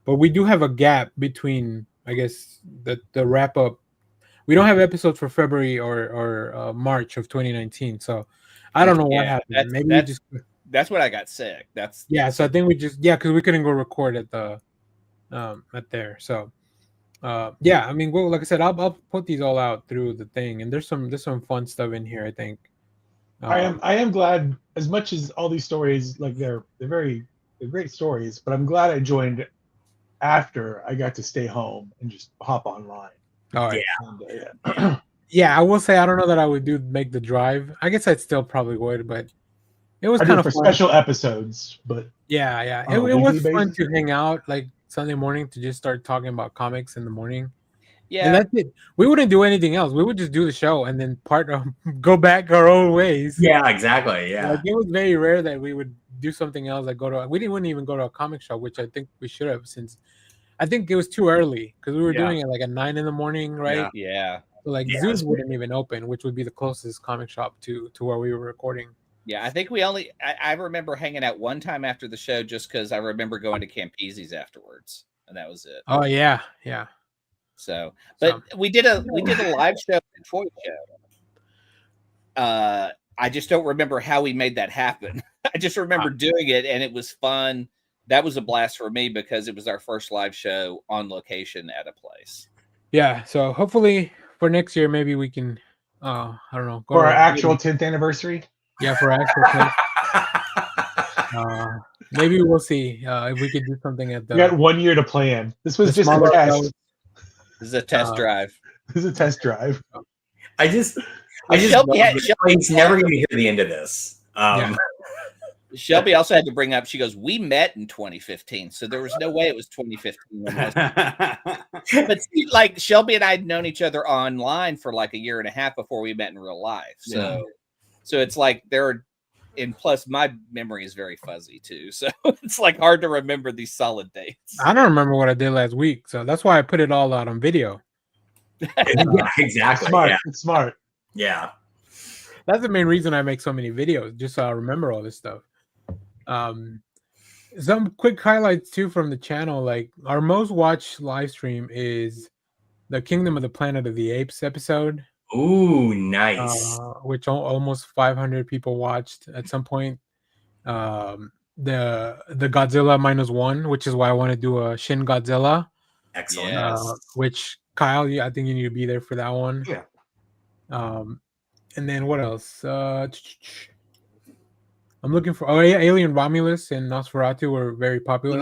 S2: But we do have a gap between, I guess, the wrap up. We don't have episodes for February or March of 2019. So I don't know what happened. Maybe
S5: that's when I got sick.
S2: So I think because we couldn't go record at the at there. So I mean, well, like I said, I'll put these all out through the thing, and there's some fun stuff in here, I think.
S4: I am glad, as much as all these stories, like they're great stories, but I'm glad I joined after I got to stay home and just hop online.
S2: Oh yeah. I will say I don't know that I would make the drive. I guess I'd still probably would, but it was kind of
S4: for
S2: fun.
S4: Special episodes. But
S2: it was fun to hang out like Sunday morning to just start talking about comics in the morning. Yeah, and that's it. We wouldn't do anything else. We would just do the show and then go back our own ways.
S3: Yeah, exactly. Yeah,
S2: like, it was very rare that we would do something else. Like wouldn't even go to a comic shop, which I think we should have, since I think it was too early because we were doing it like at 9 a.m, right?
S5: Yeah.
S2: So like Zeus wouldn't even open, which would be the closest comic shop to where we were recording.
S5: Yeah, I think I remember hanging out one time after the show just because I remember going to Campese's afterwards, and that was it.
S2: Oh yeah.
S5: So, but we did a live show, Detroit show. I just don't remember how we made that happen. I just remember doing it, and it was fun. That was a blast for me because it was our first live show on location at a place.
S2: Yeah, so hopefully for next year, maybe we can, I don't know.
S4: For our actual 10th anniversary?
S2: Yeah, for our actual 10th. Maybe we'll see if we could do something at the...
S4: We got 1 year to plan. This was just a test.
S5: This is a test drive.
S4: This is a test drive.
S3: He's never going to hear the end of this.
S5: Shelby also had to bring up, she goes, we met in 2015, so there was no way it was 2015. But see, like Shelby and I had known each other online for like a year and a half before we met in real life. So it's like and plus my memory is very fuzzy too. So it's like hard to remember these solid dates.
S2: I don't remember what I did last week. So that's why I put it all out on video.
S3: Yeah, exactly.
S4: Smart. Yeah. It's smart.
S3: Yeah.
S2: That's the main reason I make so many videos, just so I remember all this stuff. Some quick highlights too from the channel. Like our most watched live stream is the Kingdom of the Planet of the Apes episode.
S3: Ooh, nice.
S2: Which almost 500 people watched at some point. The Godzilla -1, which is why I want to do a Shin Godzilla.
S3: Excellent.
S2: Which Kyle, I think you need to be there for that one.
S6: Yeah.
S2: And then what else? I'm looking for Alien Romulus and Nosferatu were very popular.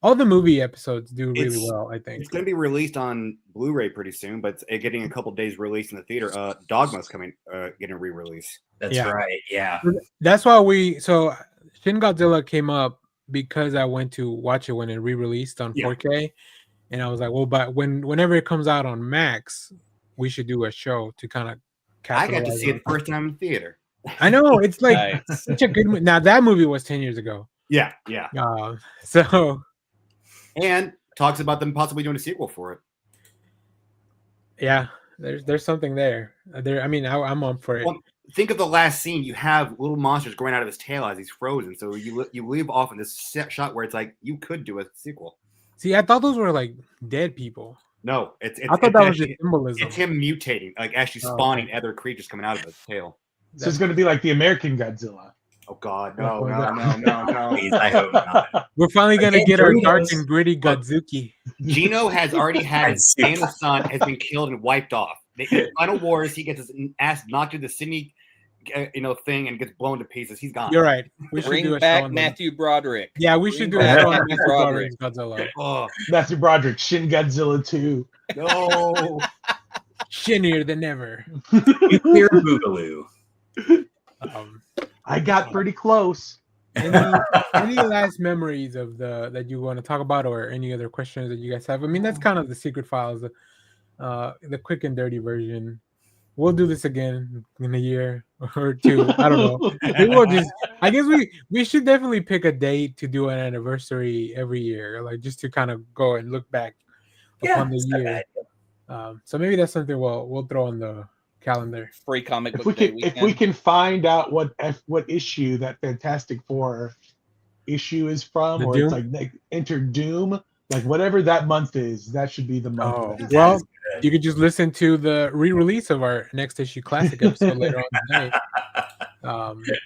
S2: All the movie episodes do really well, I think.
S6: It's going to be released on Blu-ray pretty soon, but it's getting a couple days released in the theater. Dogma's getting re-release.
S3: That's right. Yeah.
S2: That's why Shin Godzilla came up because I went to watch it when it re-released on 4K, and I was like, well, but whenever it comes out on Max, we should do a show to kind of.
S6: I got to see it the first time in theater.
S2: I know, it's like such a good movie. Now that movie was 10 years ago.
S6: Yeah. And talks about them possibly doing a sequel for it.
S2: Yeah, there's something there. I mean, I'm up for it.
S6: Well, think of the last scene. You have little monsters growing out of his tail as he's frozen. So you leave off in this shot where it's like you could do a sequel.
S2: See, I thought those were like dead people.
S6: No,
S2: I thought that was the symbolism.
S6: It's him mutating, like actually spawning other creatures coming out of his tail.
S4: So it's going to be like the American Godzilla.
S6: Oh God, no.
S3: Please, I hope not.
S2: We're finally going to get our dark and gritty Godzuki.
S6: Gino has already had his son has been killed and wiped off. In the Final Wars, he gets his ass knocked into the Sydney, thing and gets blown to pieces. He's gone.
S2: You're right.
S5: We should bring back Matthew Broderick.
S2: Yeah, we should do a show on Matthew Broderick's Godzilla.
S6: Oh,
S4: Matthew Broderick, Shin Godzilla 2.
S6: No.
S2: Shinier than ever.
S3: Nuclear Boogaloo.
S4: I got pretty close.
S2: Any last memories of that you want to talk about, or any other questions that you guys have? I mean, that's kind of the secret files, the quick and dirty version. We'll do this again in a year or two. I don't know. I guess we should definitely pick a date to do an anniversary every year, like just to kind of go and look back upon the year. So maybe that's something we'll throw on the calendar.
S5: Free comic
S4: If
S5: book
S4: we
S5: day
S4: can,
S5: weekend.
S4: if we can find out what issue that Fantastic Four issue is from,
S2: The
S4: or
S2: Doom?
S4: it's like Enter Doom, like whatever that month is, that should be the month.
S2: Oh,
S4: that-
S2: well, you could just listen to the re-release of our next issue classic episode later on today.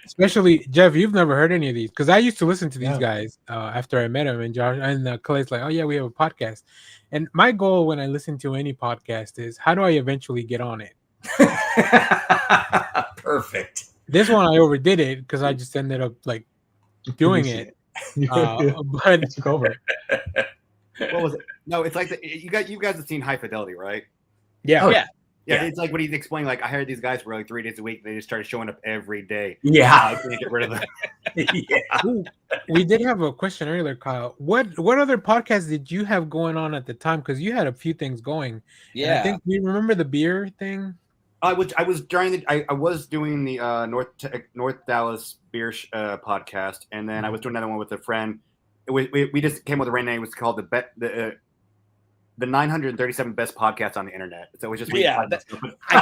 S2: Especially Jeff, you've never heard any of these because I used to listen to these guys after I met him, and Josh and Clay's like, oh yeah, we have a podcast. And my goal when I listen to any podcast is how do I eventually get on it?
S3: Perfect.
S2: This one I overdid it because I just ended up like doing it. But
S4: took over.
S6: What was it? No, it's like you guys have seen High Fidelity, right?
S2: Yeah.
S5: Oh, yeah.
S6: Yeah, it's like what he's explaining. Like I hired these guys for like 3 days a week. They just started showing up every day.
S3: Yeah,
S6: I couldn't get rid of them.
S3: yeah.
S2: Ooh, we did have a question earlier, Kyle. What other podcasts did you have going on at the time? Because you had a few things going.
S5: Yeah,
S2: and I think you remember the beer thing.
S6: I was doing the North Dallas beer podcast, and then I was doing another one with a friend. We just came with a brand name. It was called the 937 best podcasts on the internet. So it was just
S5: I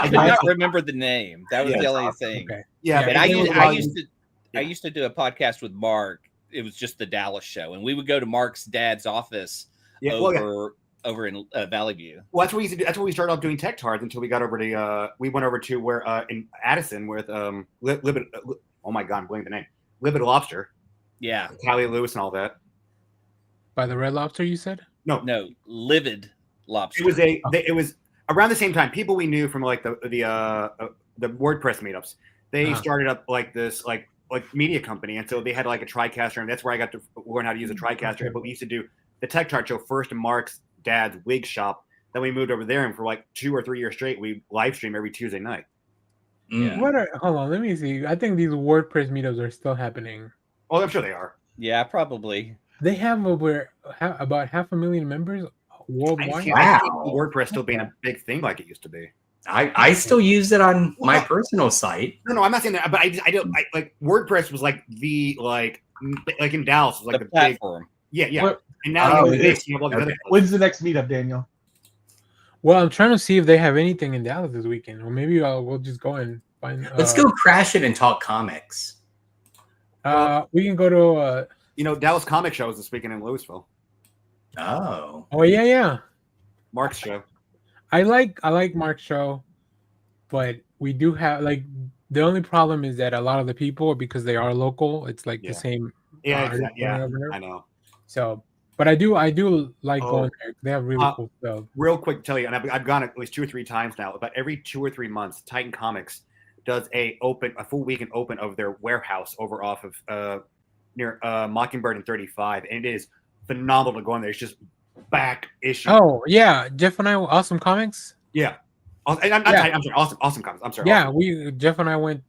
S5: could not remember the name. That was the only thing.
S2: Okay.
S6: Yeah,
S5: and I used to do a podcast with Mark. It was just the Dallas show, and we would go to Mark's dad's office over in Valley View.
S6: Well, that's what we used to do. That's what we started off doing Tech Tards until we got over to we went over to where in Addison with Livid. Oh my God, I'm blanking the name. Livid Lobster.
S5: Yeah,
S6: Callie Lewis and all that.
S2: By the Red Lobster, you said?
S5: No, Livid Lobster.
S6: It was around the same time. People we knew from like the WordPress meetups. They started up like this like media company, and so they had like a TriCaster, and that's where I got to learn how to use a TriCaster. But we used to do the Tech Chart show first in Mark's dad's wig shop. Then we moved over there, and for like 2 or 3 years straight, we live stream every Tuesday night.
S5: Yeah.
S2: Hold on, let me see. I think these WordPress meetups are still happening.
S6: Oh, I'm sure they are.
S5: Yeah, probably.
S2: They have about 500,000 members worldwide.
S6: Wow. WordPress still being a big thing like it used to be.
S3: I still use it on my personal site.
S6: No, I'm not saying that, but I don't like WordPress was like the like in Dallas was like
S5: the
S6: the
S5: platform.
S6: Big, yeah.
S4: What,
S6: and now
S4: when's the next meetup, Daniel?
S2: Well, I'm trying to see if they have anything in Dallas this weekend, or maybe we'll just go and find.
S3: Let's go crash it and talk comics.
S2: We can go to.
S6: Dallas Comic Show is this weekend in Louisville.
S3: Oh.
S2: Oh yeah.
S6: Mark's show.
S2: I like Mark's show, but we do have like the only problem is that a lot of the people, because they are local, it's like the same.
S6: Yeah, I know.
S2: So, but I do like going there. They have really cool stuff.
S6: Real quick to tell you, and I've gone at least 2 or 3 times now. About every 2 or 3 months, Titan Comics does a full weekend open of their warehouse over off of near Mockingbird and 35, and it is phenomenal to go in there. It's just back issue.
S2: Oh yeah, Jeff and I, Awesome Comics.
S6: Yeah, I'm sorry, awesome Comics. I'm sorry.
S2: Yeah,
S6: awesome.
S2: Jeff and I went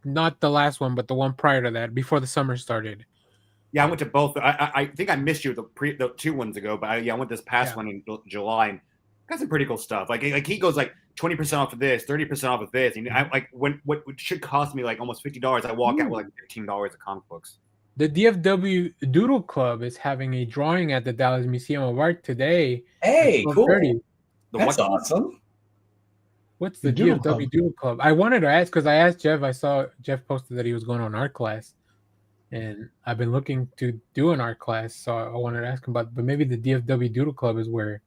S2: not the last one, but the one prior to that, before the summer started.
S6: Yeah, I went to both. I think I missed you the 2 ones ago, but I went this past one in July and got some pretty cool stuff. Like he goes like 20% off of this, 30% off of this, and I like what should cost me like almost $50. I walk out with like $15 of comic books.
S2: The DFW Doodle Club is having a drawing at the Dallas Museum of Art today.
S3: Hey, cool. That's
S6: what?
S3: awesome.
S2: What's the DFW Doodle Club? I wanted to ask because I asked Jeff. I saw Jeff posted that he was going on art class, and I've been looking to do an art class, so I wanted to ask him about. But maybe the DFW Doodle Club is where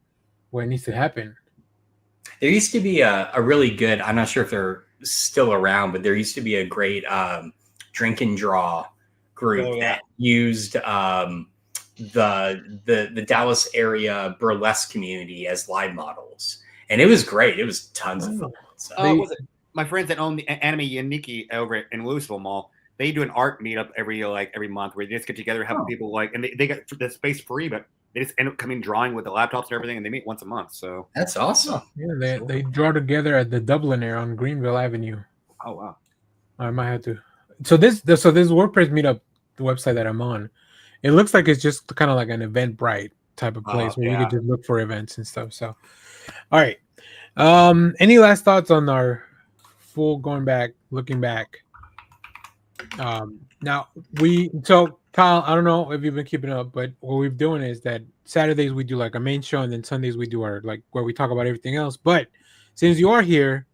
S2: it needs to happen.
S3: There used to be a really good. I'm not sure if they're still around, but there used to be a great drink and draw group that used the Dallas area burlesque community as live models, and it was great. It was tons of fun. So.
S6: My friends that own the Anime Yaniki over in Louisville Mall, they do an art meetup every month where they just get together, have people and they get the space free, but they just end up coming drawing with the laptops and everything, and they meet once a month. So
S3: that's awesome.
S2: Yeah, they draw together at the Dubliner on Greenville Avenue.
S6: Oh wow!
S2: I might have to. So this WordPress meetup, the website that I'm on, it looks like it's just kind of like an Eventbrite type of place where you can just look for events and stuff. So, all right. Any last thoughts on our looking back? Now Kyle, I don't know if you've been keeping up, but what we're doing is that Saturdays we do like a main show, and then Sundays we do our like where we talk about everything else. But since you are here,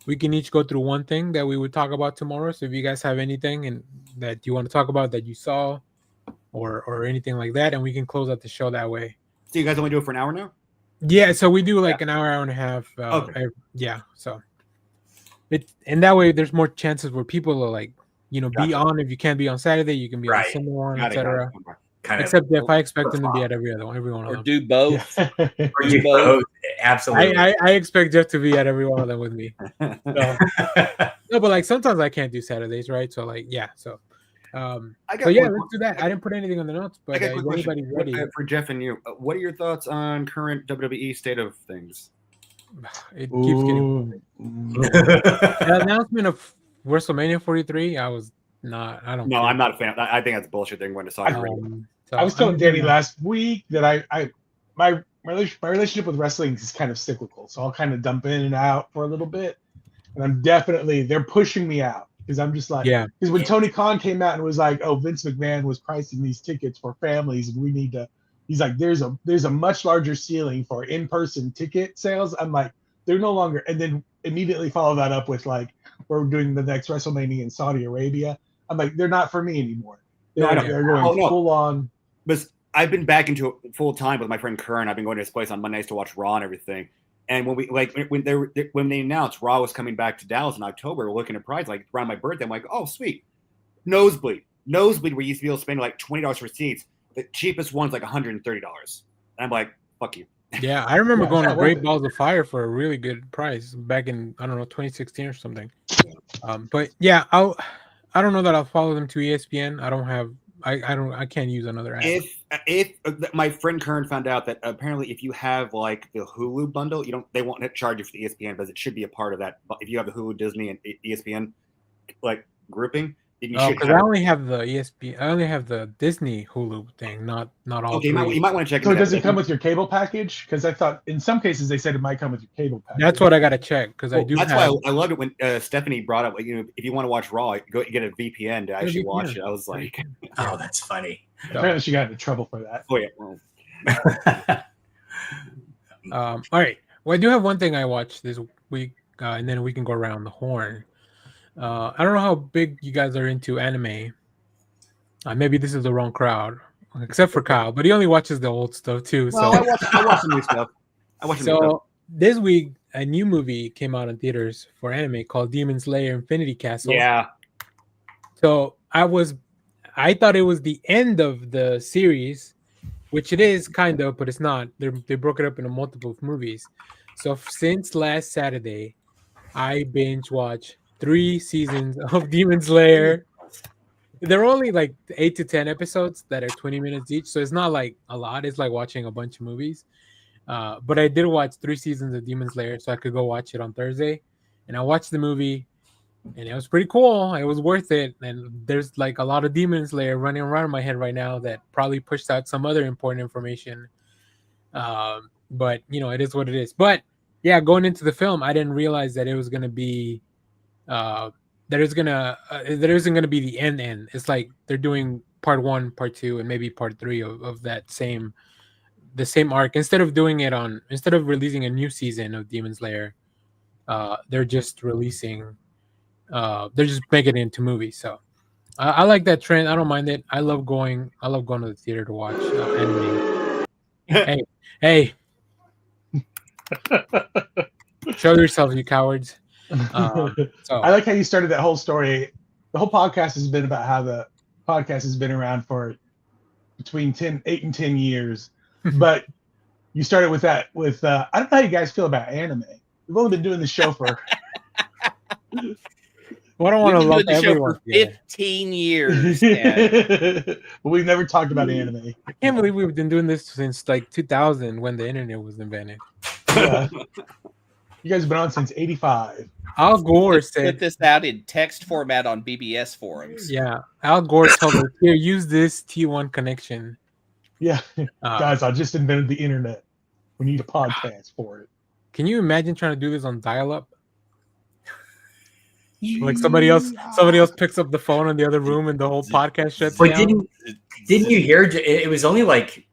S2: we can each go through one thing that we would talk about tomorrow. So if you guys have anything and that you want to talk about that you saw, or anything like that, and we can close out the show that way.
S6: So you guys only do it for an hour now?
S2: Yeah, so we do like an hour and a half.
S6: Okay.
S2: Yeah, so and that way there's more chances where people are like, be on. If you can't be on Saturday, you can be on Sunday one, etc. Except if I expect them to be at every one of them.
S5: Or do both.
S3: Or do both. Absolutely.
S2: I expect Jeff to be at every one of them with me. So. No, but like sometimes I can't do Saturdays, right? So like, yeah. So, let's do that. I didn't put anything on the notes, but if anybody's ready
S6: for Jeff and you, what are your thoughts on current WWE state of things?
S2: It keeps getting. The announcement of WrestleMania 43, I don't.
S6: No, I'm not a fan. I think that's bullshit. They're going to sign.
S4: I was telling Danny last week that my relationship with wrestling is kind of cyclical, so I'll kind of dump in and out for a little bit, and they're pushing me out because I'm just like, because when Tony Khan came out and was like, oh, Vince McMahon was pricing these tickets for families and we need to, he's like, there's a much larger ceiling for in-person ticket sales. I'm like, they're no longer, and then immediately follow that up with like, we're doing the next WrestleMania in Saudi Arabia. I'm like, they're not for me anymore. They're going full on.
S6: But I've been back into it full time with my friend Kern. I've been going to his place on Mondays to watch Raw and everything. And when they announced Raw was coming back to Dallas in October, we're looking at price like around my birthday. I'm like, oh sweet, nosebleed. Where you used to be able to spend like $20 for seats. The cheapest one's like $130. And I'm like, fuck you.
S2: Yeah, I remember going to Great Balls of Fire for a really good price back in 2016 or something. But yeah, I don't know that I'll follow them to ESPN. I can't use another app.
S6: If my friend Kern found out that apparently if you have like the Hulu bundle, they won't charge you for the ESPN, but it should be a part of that. If you have the Hulu, Disney, and ESPN like grouping,
S2: because I only have the ESPN. I only have the Disney Hulu thing, not all.
S6: Okay, you might want to check.
S4: So does it come with your cable package? Because I thought in some cases they said it might come with your cable package.
S2: That's what I got to check because I do.
S6: That's why I loved it when Stephanie brought up, like, if you want to watch Raw, go get a VPN to actually watch it. I was like,
S3: oh, that's funny.
S4: Apparently she got into trouble for that.
S6: Oh yeah.
S2: All right. Well, I do have one thing I watched this week, and then we can go around the horn. I don't know how big you guys are into anime. Maybe this is the wrong crowd, except for Kyle, but he only watches the old stuff too.
S6: Well, I watch the new stuff.
S2: This week, a new movie came out in theaters for anime called Demon Slayer Infinity Castle.
S6: Yeah.
S2: So I thought it was the end of the series, which it is kind of, but it's not. They broke it up into multiple movies. So since last Saturday, I binge watched 3 seasons of Demon Slayer. They're only like 8 to 10 episodes that are 20 minutes each, so it's not like a lot. It's like watching a bunch of movies. But I did watch 3 seasons of Demon Slayer, so I could go watch it on Thursday. And I watched the movie, and it was pretty cool. It was worth it. And there's like a lot of Demon Slayer running around in my head right now that probably pushed out some other important information. But it is what it is. But yeah, going into the film, I didn't realize that it was gonna be there isn't gonna be the end. It's like they're doing part 1, part 2, and maybe part 3 of the same arc. Instead of releasing a new season of Demon Slayer, they're just releasing. They're just making it into movies. So I like that trend. I don't mind it. I love going to the theater to watch anime. Hey. Show yourselves, you cowards.
S4: I like how you started that whole story. The whole podcast has been about how the podcast has been around for between 8 and 10 years. But you started with that I don't know how you guys feel about anime. We've only been doing the show for
S2: I don't want to lump everyone.
S5: 15 years.
S4: But we've never talked about anime.
S2: I can't believe we've been doing this since like 2000 when the internet was invented.
S4: Yeah. You guys have been on since 85.
S2: Al Gore said
S5: put this out in text format on BBS forums.
S2: Yeah. Al Gore told us, here, use this T1 connection.
S4: Yeah. Guys, I just invented the internet. We need a podcast for it.
S2: Can you imagine trying to do this on dial-up? Like somebody else picks up the phone in the other room and the whole podcast shuts
S3: But
S2: down.
S3: didn't you hear? It was only like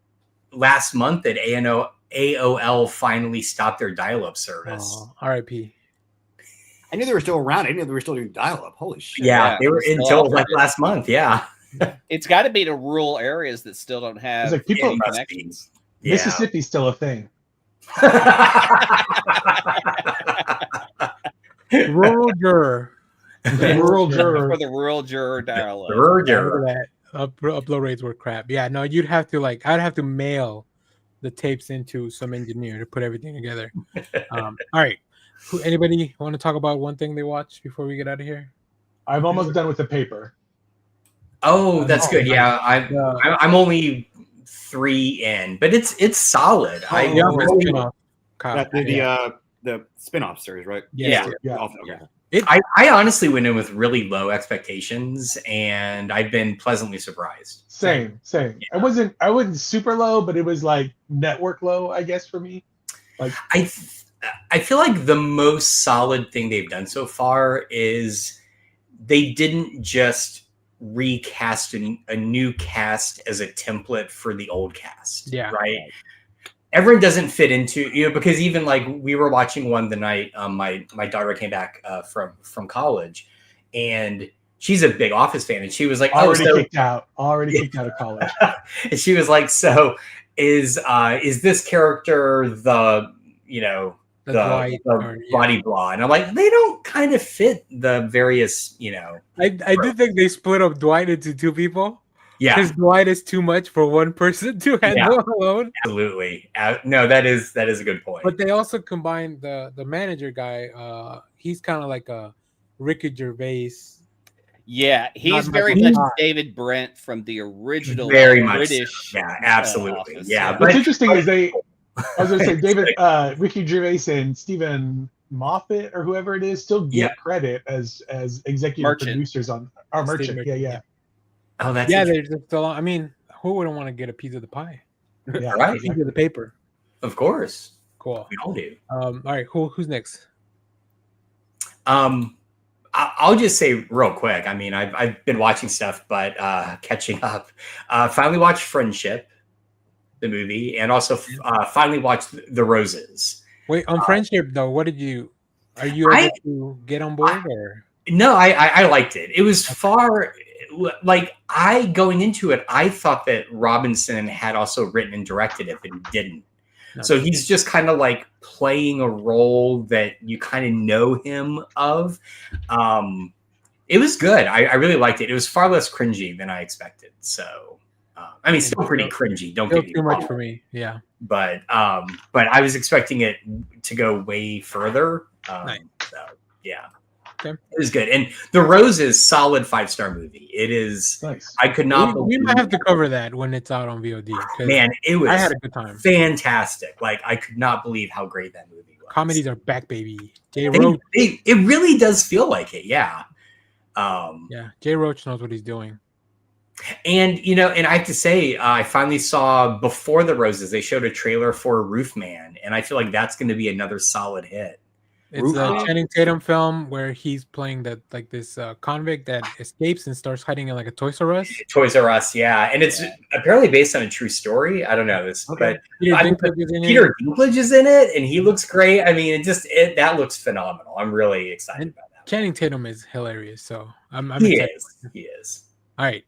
S3: last month that AOL finally stopped their dial-up service.
S2: Oh, R.I.P.
S6: I knew they were still around. I didn't know they were still doing dial-up. Holy shit!
S3: Yeah, they were until like last month. Yeah,
S5: it's got to be to rural areas that still don't have
S4: like people
S5: connections.
S3: Yeah.
S4: Mississippi's still a thing.
S2: Rural juror.
S4: Rural juror.
S5: For the rural juror dial-up.
S3: Rural juror.
S2: Upload rates were crap. Yeah, no, you'd have to I'd have to mail the tapes into some engineer to put everything together. All right. Anybody want to talk about one thing they watched before we get out of here?
S4: I'm almost done with the paper.
S3: Oh, that's good. Yeah, I'm only 3 in, but it's solid.
S6: The spin-off series, right?
S3: Yeah.
S6: Yeah.
S3: I honestly went in with really low expectations, and I've been pleasantly surprised.
S4: Same.
S3: Yeah.
S4: I wasn't super low, but it was like network low, I guess, for me. Like
S3: I feel like the most solid thing they've done so far is they didn't just recast a new cast as a template for the old cast.
S2: Yeah.
S3: Right. Everyone doesn't fit into, because even like we were watching one the night my daughter came back from college, and she's a big Office fan, and she was like,
S4: already kicked out of college.
S3: And she was like, so is this character the body blah? And I'm like, they don't kind of fit the various,
S2: I do think they split up Dwight into 2 people.
S3: Yeah,
S2: because Dwight is too much for one person to handle alone.
S3: Absolutely. No, that is a good point.
S2: But they also combined the manager guy. He's kind of like a Ricky Gervais.
S5: Yeah, he's very much David Brent from the original British.
S3: Yeah, absolutely.
S5: Office.
S3: Yeah,
S4: what's interesting is I was going to say David, Ricky Gervais and Stephen Moffat or whoever it is still get credit as executive producers on our Merchant. Yeah.
S3: Oh, that's
S2: they're just still on. I mean, who wouldn't want to get a piece of the pie?
S4: Yeah,
S3: right.
S2: A piece of the paper.
S3: Of course.
S2: Cool.
S3: We all do.
S2: All right. Who's next?
S3: I'll just say real quick. I mean, I've been watching stuff, but catching up. Finally watched Friendship, the movie, and also finally watched The Roses.
S2: Wait, on Friendship though, what did you? Are you able to get on board or?
S3: No, I liked it. It was far. Like going into it, I thought that Robinson had also written and directed it, but he didn't. No. So he's just kind of like playing a role that you kind of know him of. It was good. I really liked it. It was far less cringy than I expected. So, I mean, still pretty cringy. Don't get me
S2: too
S3: wrong.
S2: much for me. Yeah.
S3: But I was expecting it to go way further.
S2: Nice.
S3: So yeah.
S2: Okay.
S3: It was good. And The Roses, solid 5-star movie. It is.
S4: Nice.
S3: I could not
S2: We might have to cover that when it's out on VOD.
S3: Man, I
S2: had a good time.
S3: Fantastic. Like, I could not believe how great that movie was.
S2: Comedies are back, baby. Jay
S3: Roach. It really does feel like it. Yeah.
S2: Jay Roach knows what he's doing.
S3: And, and I have to say, I finally saw before The Roses, they showed a trailer for Roofman. And I feel like that's going to be another solid hit.
S2: It's a Channing Tatum film where he's playing this convict that escapes and starts hiding in like a Toys R Us.
S3: Toys R Us, yeah, and it's apparently based on a true story. I don't know this, but Peter Dinklage is in it, and he looks great. I mean, that looks phenomenal. I'm really excited about that.
S2: Channing Tatum is hilarious, so I'm
S3: he
S2: excited.
S3: He is.
S2: All right,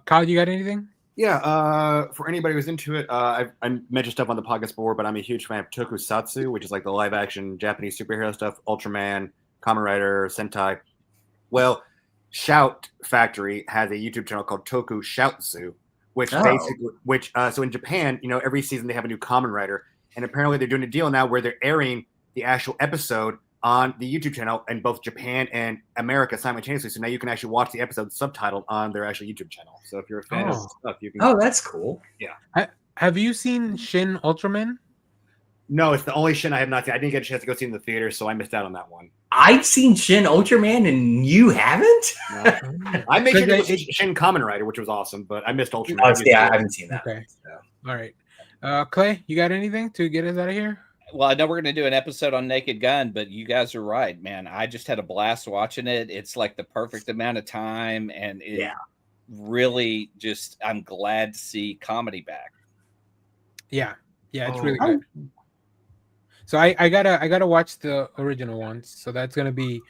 S2: Kyle, you got anything?
S6: Yeah, for anybody who's into it, I mentioned stuff on the podcast before, but I'm a huge fan of Tokusatsu, which is like the live-action Japanese superhero stuff, Ultraman, Kamen Rider, Sentai. Well, Shout Factory has a YouTube channel called Toku Shoutsu, so in Japan, every season they have a new Kamen Rider, and apparently they're doing a deal now where they're airing the actual episode on the YouTube channel in both Japan and America simultaneously. So now you can actually watch the episode subtitled on their actual YouTube channel. So if you're a fan of stuff, you can.
S3: Oh, that's cool.
S6: Yeah.
S2: Have you seen Shin Ultraman?
S6: No, it's the only Shin I have not seen. I didn't get a chance to go see it in the theater, so I missed out on that one.
S3: I've seen Shin Ultraman, and you haven't?
S6: No. I made sure to see Shin Kamen Rider, which was awesome, but I missed Ultraman.
S3: Oh, yeah, I haven't seen that.
S2: Okay. So. All right. Clay, you got anything to get us out of here?
S5: Well, I know we're going to do an episode on Naked Gun, but you guys are right, man. I just had a blast watching it. It's like the perfect amount of time, and it really just, I'm glad to see comedy back.
S2: Yeah, it's really good. So I gotta watch the original ones. So that's gonna be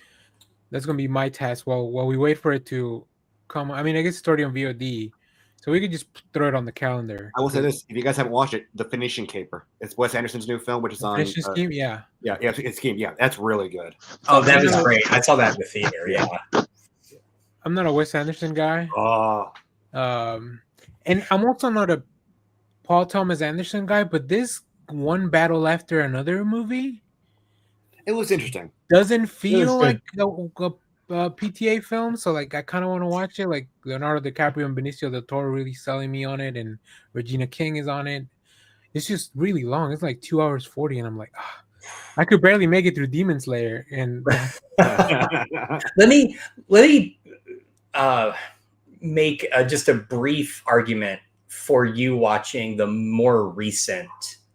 S2: my task while we wait for it to come. I mean, I guess it's already on VOD, so we could just throw it on the calendar.
S6: I will say this: if you guys haven't watched it, The Finishing Caper. It's Wes Anderson's new film, which is on
S2: Finishing Scheme.
S6: It's Scheme. Yeah, that's really good.
S3: Oh, that was great. I saw that in the theater. Yeah.
S2: I'm not a Wes Anderson guy.
S6: Oh.
S2: And I'm also not a Paul Thomas Anderson guy, but this One Battle After Another movie,
S6: it looks interesting.
S2: Doesn't feel like a PTA film, so like I kind of want to watch it. Like Leonardo DiCaprio and Benicio del Toro really selling me on it, and Regina King is on it. It's just really long. It's like 2 hours 40, and I'm like, I could barely make it through Demon Slayer. And
S3: let me make just a brief argument for you watching the more recent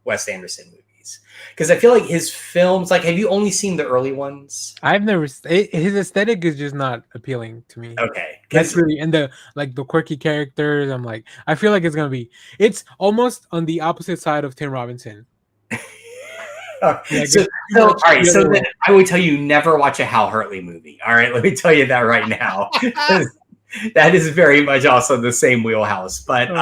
S3: Wes Anderson movies, because I feel like his films, like, have you only seen the early ones?
S2: I've never. His aesthetic is just not appealing to me.
S3: Okay,
S2: that's really, and the quirky characters. I'm like, I feel like it's almost on the opposite side of Tim Robinson.
S3: All right, so then I would tell you never watch a Hal Hartley movie. All right, let me tell you that right now. That is very much also the same wheelhouse. But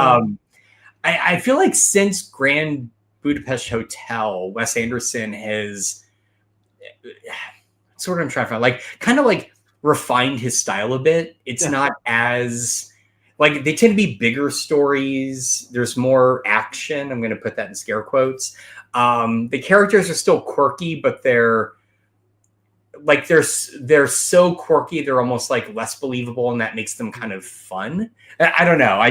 S3: I feel like since Grand Budapest Hotel, Wes Anderson has sort of, I'm trying to find, like, kind of like refined his style a bit. It's not as, like, they tend to be bigger stories. There's more action. I'm going to put that in scare quotes. The characters are still quirky, but they're so quirky they're almost like less believable, and that makes them kind of fun. I don't know.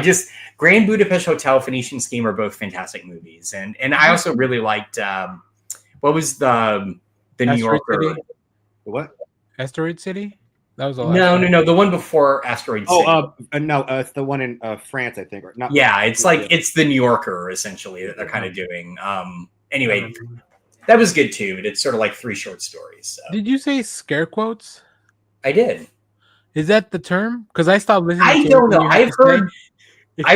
S3: Grand Budapest Hotel, Phoenician Scheme are both fantastic movies, and I also really liked what was the New Yorker?
S6: City? What?
S2: Asteroid City? That was
S3: no, the one before Asteroid City.
S6: No, it's the one in France, I think. Or not?
S3: Yeah, it's like it's the New Yorker essentially that they're kind of doing. Anyway. That was good too, but it's sort of like 3 short stories. So.
S2: Did you say scare quotes?
S3: I did.
S2: Is that the term? Because I stopped listening.
S3: I don't know. I've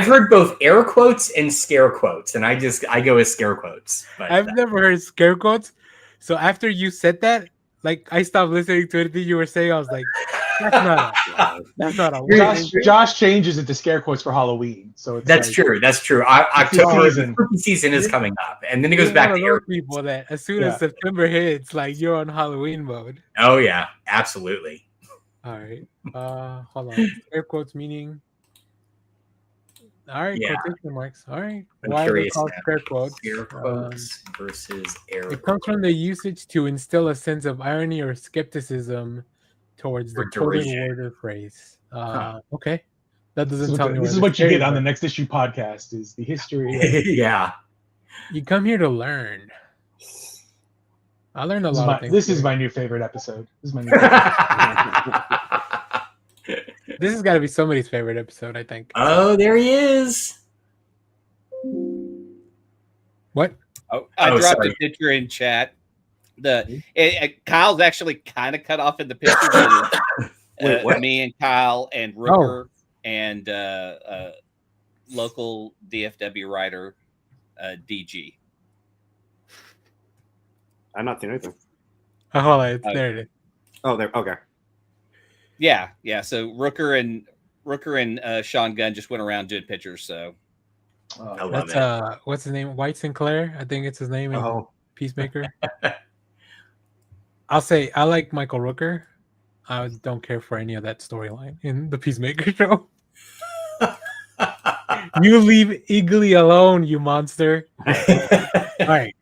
S3: heard both air quotes and scare quotes, and I go with scare quotes. But,
S2: I've never heard scare quotes. So after you said that, like, I stopped listening to anything you were saying. I was like, that's not a word.
S4: Josh changes it to scare quotes for Halloween. So
S3: that's true. That's true. October season is coming up, and then it goes back to air
S2: people that as soon as September hits, like, you're on Halloween mode.
S3: Oh yeah, absolutely.
S2: All right. Hold on. Scare quotes meaning. All right, quotation marks. All right.
S3: Why are they
S2: called scare quotes?
S3: Scare quotes versus air quotes.
S2: It comes from the usage to instill a sense of irony or skepticism towards the quoted word or phrase. Okay. That doesn't tell me.
S4: This is what you get on the Next Issue podcast, is the history.
S3: Yeah.
S2: You come here to learn. I learned a lot of things.
S4: This is my new favorite episode.
S2: This has got to be somebody's favorite episode, I think.
S3: Oh, there he is.
S2: What?
S5: Oh, I dropped a picture in chat. Kyle's actually kind of cut off in the picture. Wait, me and Kyle and Rooker and local DFW writer DG.
S6: I'm not seeing anything.
S2: Oh, hold on. There it is.
S6: Oh, there. Okay.
S5: Yeah. So Rooker and Sean Gunn just went around doing pictures. So
S3: I love
S2: it. What's his name? White Sinclair, I think it's his name. Peacemaker. I'll say I like Michael Rooker. I don't care for any of that storyline in the Peacemaker show. You leave Eagly alone, you monster. All right.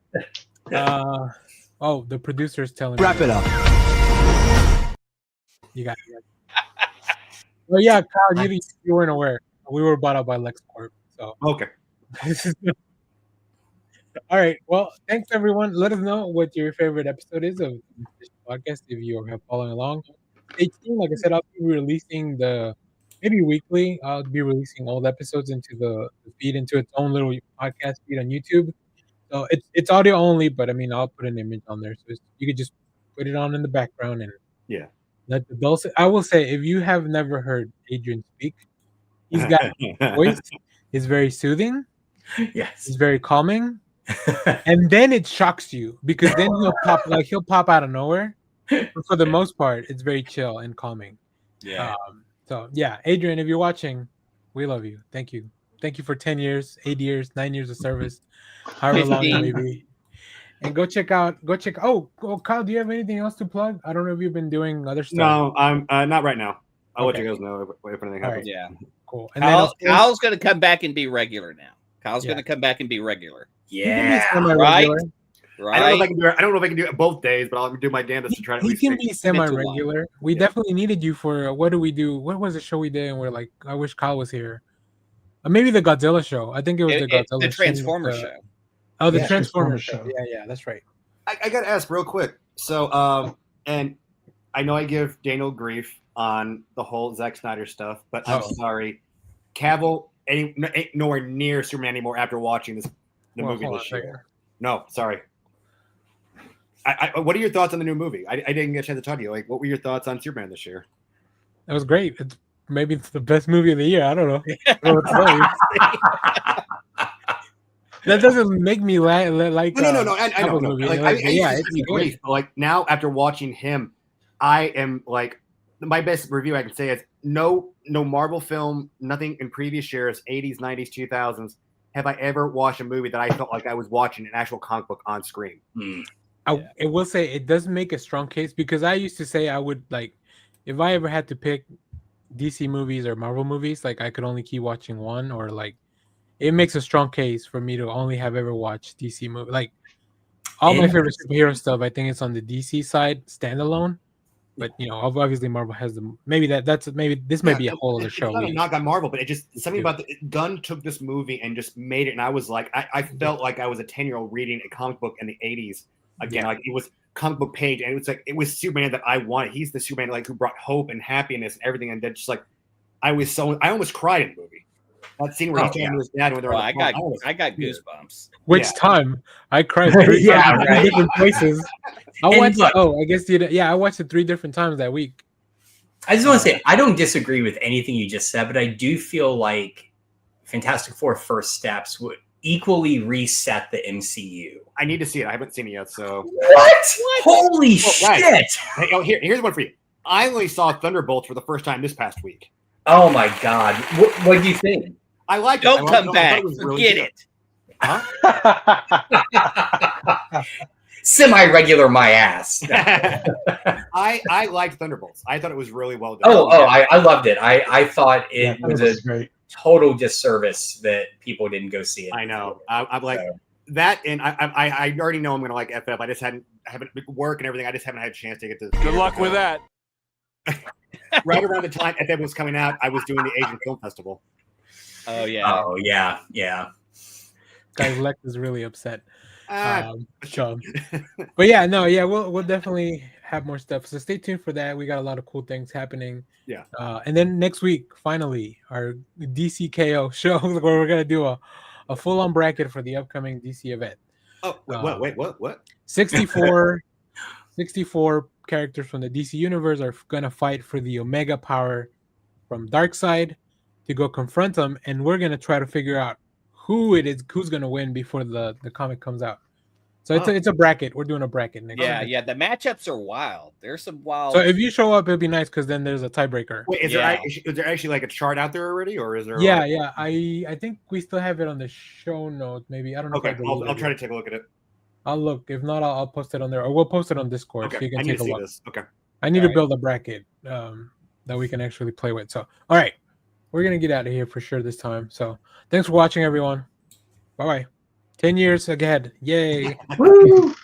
S2: The producer's telling me.
S7: Wrap it up.
S2: You got it. Well, yeah, Kyle, you weren't aware. We were bought out by LexCorp. So
S6: okay.
S2: All right. Well, thanks everyone. Let us know what your favorite episode is of this podcast if you are following along. Stay tuned. Like I said, I'll be releasing maybe weekly. I'll be releasing old episodes into the feed, into its own little podcast feed on YouTube. So So it's audio only, but I mean, I'll put an image on there, so you could just put it on in the background and let the dulcet. I will say, if you have never heard Adrian speak, he's got a voice. It's very soothing.
S3: Yes,
S2: it's very calming, and then it shocks you because then he'll pop out of nowhere. But for the most part, it's very chill and calming.
S5: Yeah.
S2: So yeah, Adrian, if you're watching, we love you. Thank you for 10 years, 8 years, 9 years of service, however long it may be. And go check. Oh, Kyle, do you have anything else to plug? I don't know if you've been doing other stuff.
S6: No, I'm not right now. I'll let you guys know if anything happens.
S2: Right.
S5: Yeah.
S2: Cool. And
S5: Kyle's going to come back and be regular now. Kyle's going to come back and be regular.
S3: Yeah.
S5: Right.
S6: I don't know if I can do it. I don't know if I can do it both days, but I'll do my damnedest to try to.
S2: He can be semi-regular. We definitely needed you for what do we do? What was the show we did? And we're like, I wish Kyle was here. Maybe the Godzilla show. I think it was the Godzilla.
S5: The Transformer show.
S2: Oh, the Transformer show. Yeah, that's right.
S6: I got to ask real quick. So, and I know I give Daniel grief on the whole Zack Snyder stuff, but I'm sorry, Cavill ain't nowhere near Superman anymore after watching the movie this year. No, sorry. What are your thoughts on the new movie? I didn't get a chance to talk to you. Like, what were your thoughts on Superman this year?
S2: It was great. Maybe it's the best movie of the year. I don't know. I don't know what to that doesn't make me like.
S6: No. I know. No. It's great. But like now, after watching him, I am like my best review I can say is no Marvel film, nothing in previous years, 80s, 90s, 2000s, have I ever watched a movie that I felt like I was watching an actual comic book on screen.
S2: I will say it does make a strong case because I used to say I would like if I ever had to pick DC movies or Marvel movies, like I could only keep watching one, or like it makes a strong case for me to only have ever watched DC movie. Like all my favorite superhero stuff, I think it's on the DC side standalone. But obviously Marvel has the maybe this might be a whole other show.
S6: It's not a knock on Marvel, but it just something about Gunn took this movie and just made it, and I was like, I felt like I was a 10-year-old reading a comic book in the 80s again. Like it was comic book page, and it was Superman that I wanted. He's the Superman like who brought hope and happiness and everything, and then just like I almost cried in the movie. That scene where he's talking to his dad when they're on the phone,
S5: I got goosebumps.
S2: Which time? I cried 3 times in different places. I watched I watched it 3 different times that week.
S3: I just want to say I don't disagree with anything you just said, but I do feel like Fantastic Four First Steps would equally reset the MCU.
S6: I need to see it. I haven't seen it yet. So
S3: what? Holy shit!
S6: Guys, here's one for you. I only saw Thunderbolts for the first time this past week.
S3: Oh my god! What do you think?
S6: I like.
S5: Don't come back. Forget it.
S6: Huh?
S3: Semi-regular, my ass.
S6: I liked Thunderbolts. I thought it was really well done.
S3: I loved it. I thought it was a
S4: great.
S3: Total disservice that people didn't go see it.
S6: I know. I'm like that, and I already know I'm gonna like FF. I just haven't work and everything. I just haven't had a chance to get to.
S7: Good luck with that.
S6: Right around the time FF was coming out, I was doing the Asian Film Festival.
S5: Oh yeah.
S3: Oh yeah.
S2: Guys, Lex is really upset. But we'll definitely have more stuff. So stay tuned for that. We got a lot of cool things happening.
S6: Yeah.
S2: And then next week, finally, our DCKO show where we're gonna do a full-on bracket for the upcoming DC event.
S6: Oh, wait, what?
S2: 64 characters from the DC universe are gonna fight for the Omega power from Darkseid to go confront them, and we're gonna try to figure out who's gonna win before the comic comes out. So it's a bracket. We're doing a bracket next week.
S5: Yeah. The matchups are wild. There's some wild.
S2: So if you show up, it'd be nice because then there's a tiebreaker.
S6: Wait, is there actually like a chart out there already, or is there?
S2: Yeah. I think we still have it on the show notes. Maybe I don't know.
S6: Okay, I'll try to take a look at it.
S2: I'll look. If not, I'll post it on there, or we'll post it on Discord so you can take a look.
S6: This. Okay.
S2: I need to build a bracket that we can actually play with. So, all right, we're gonna get out of here for sure this time. So, thanks for watching, everyone. Bye. 10 years ahead. Yay.
S8: The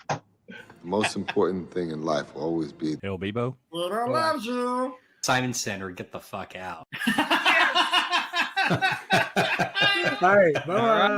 S8: most important thing in life will always be
S7: Hell, Bebo.
S6: I love you.
S3: Simon Center, get the fuck out.
S2: All right. Bye.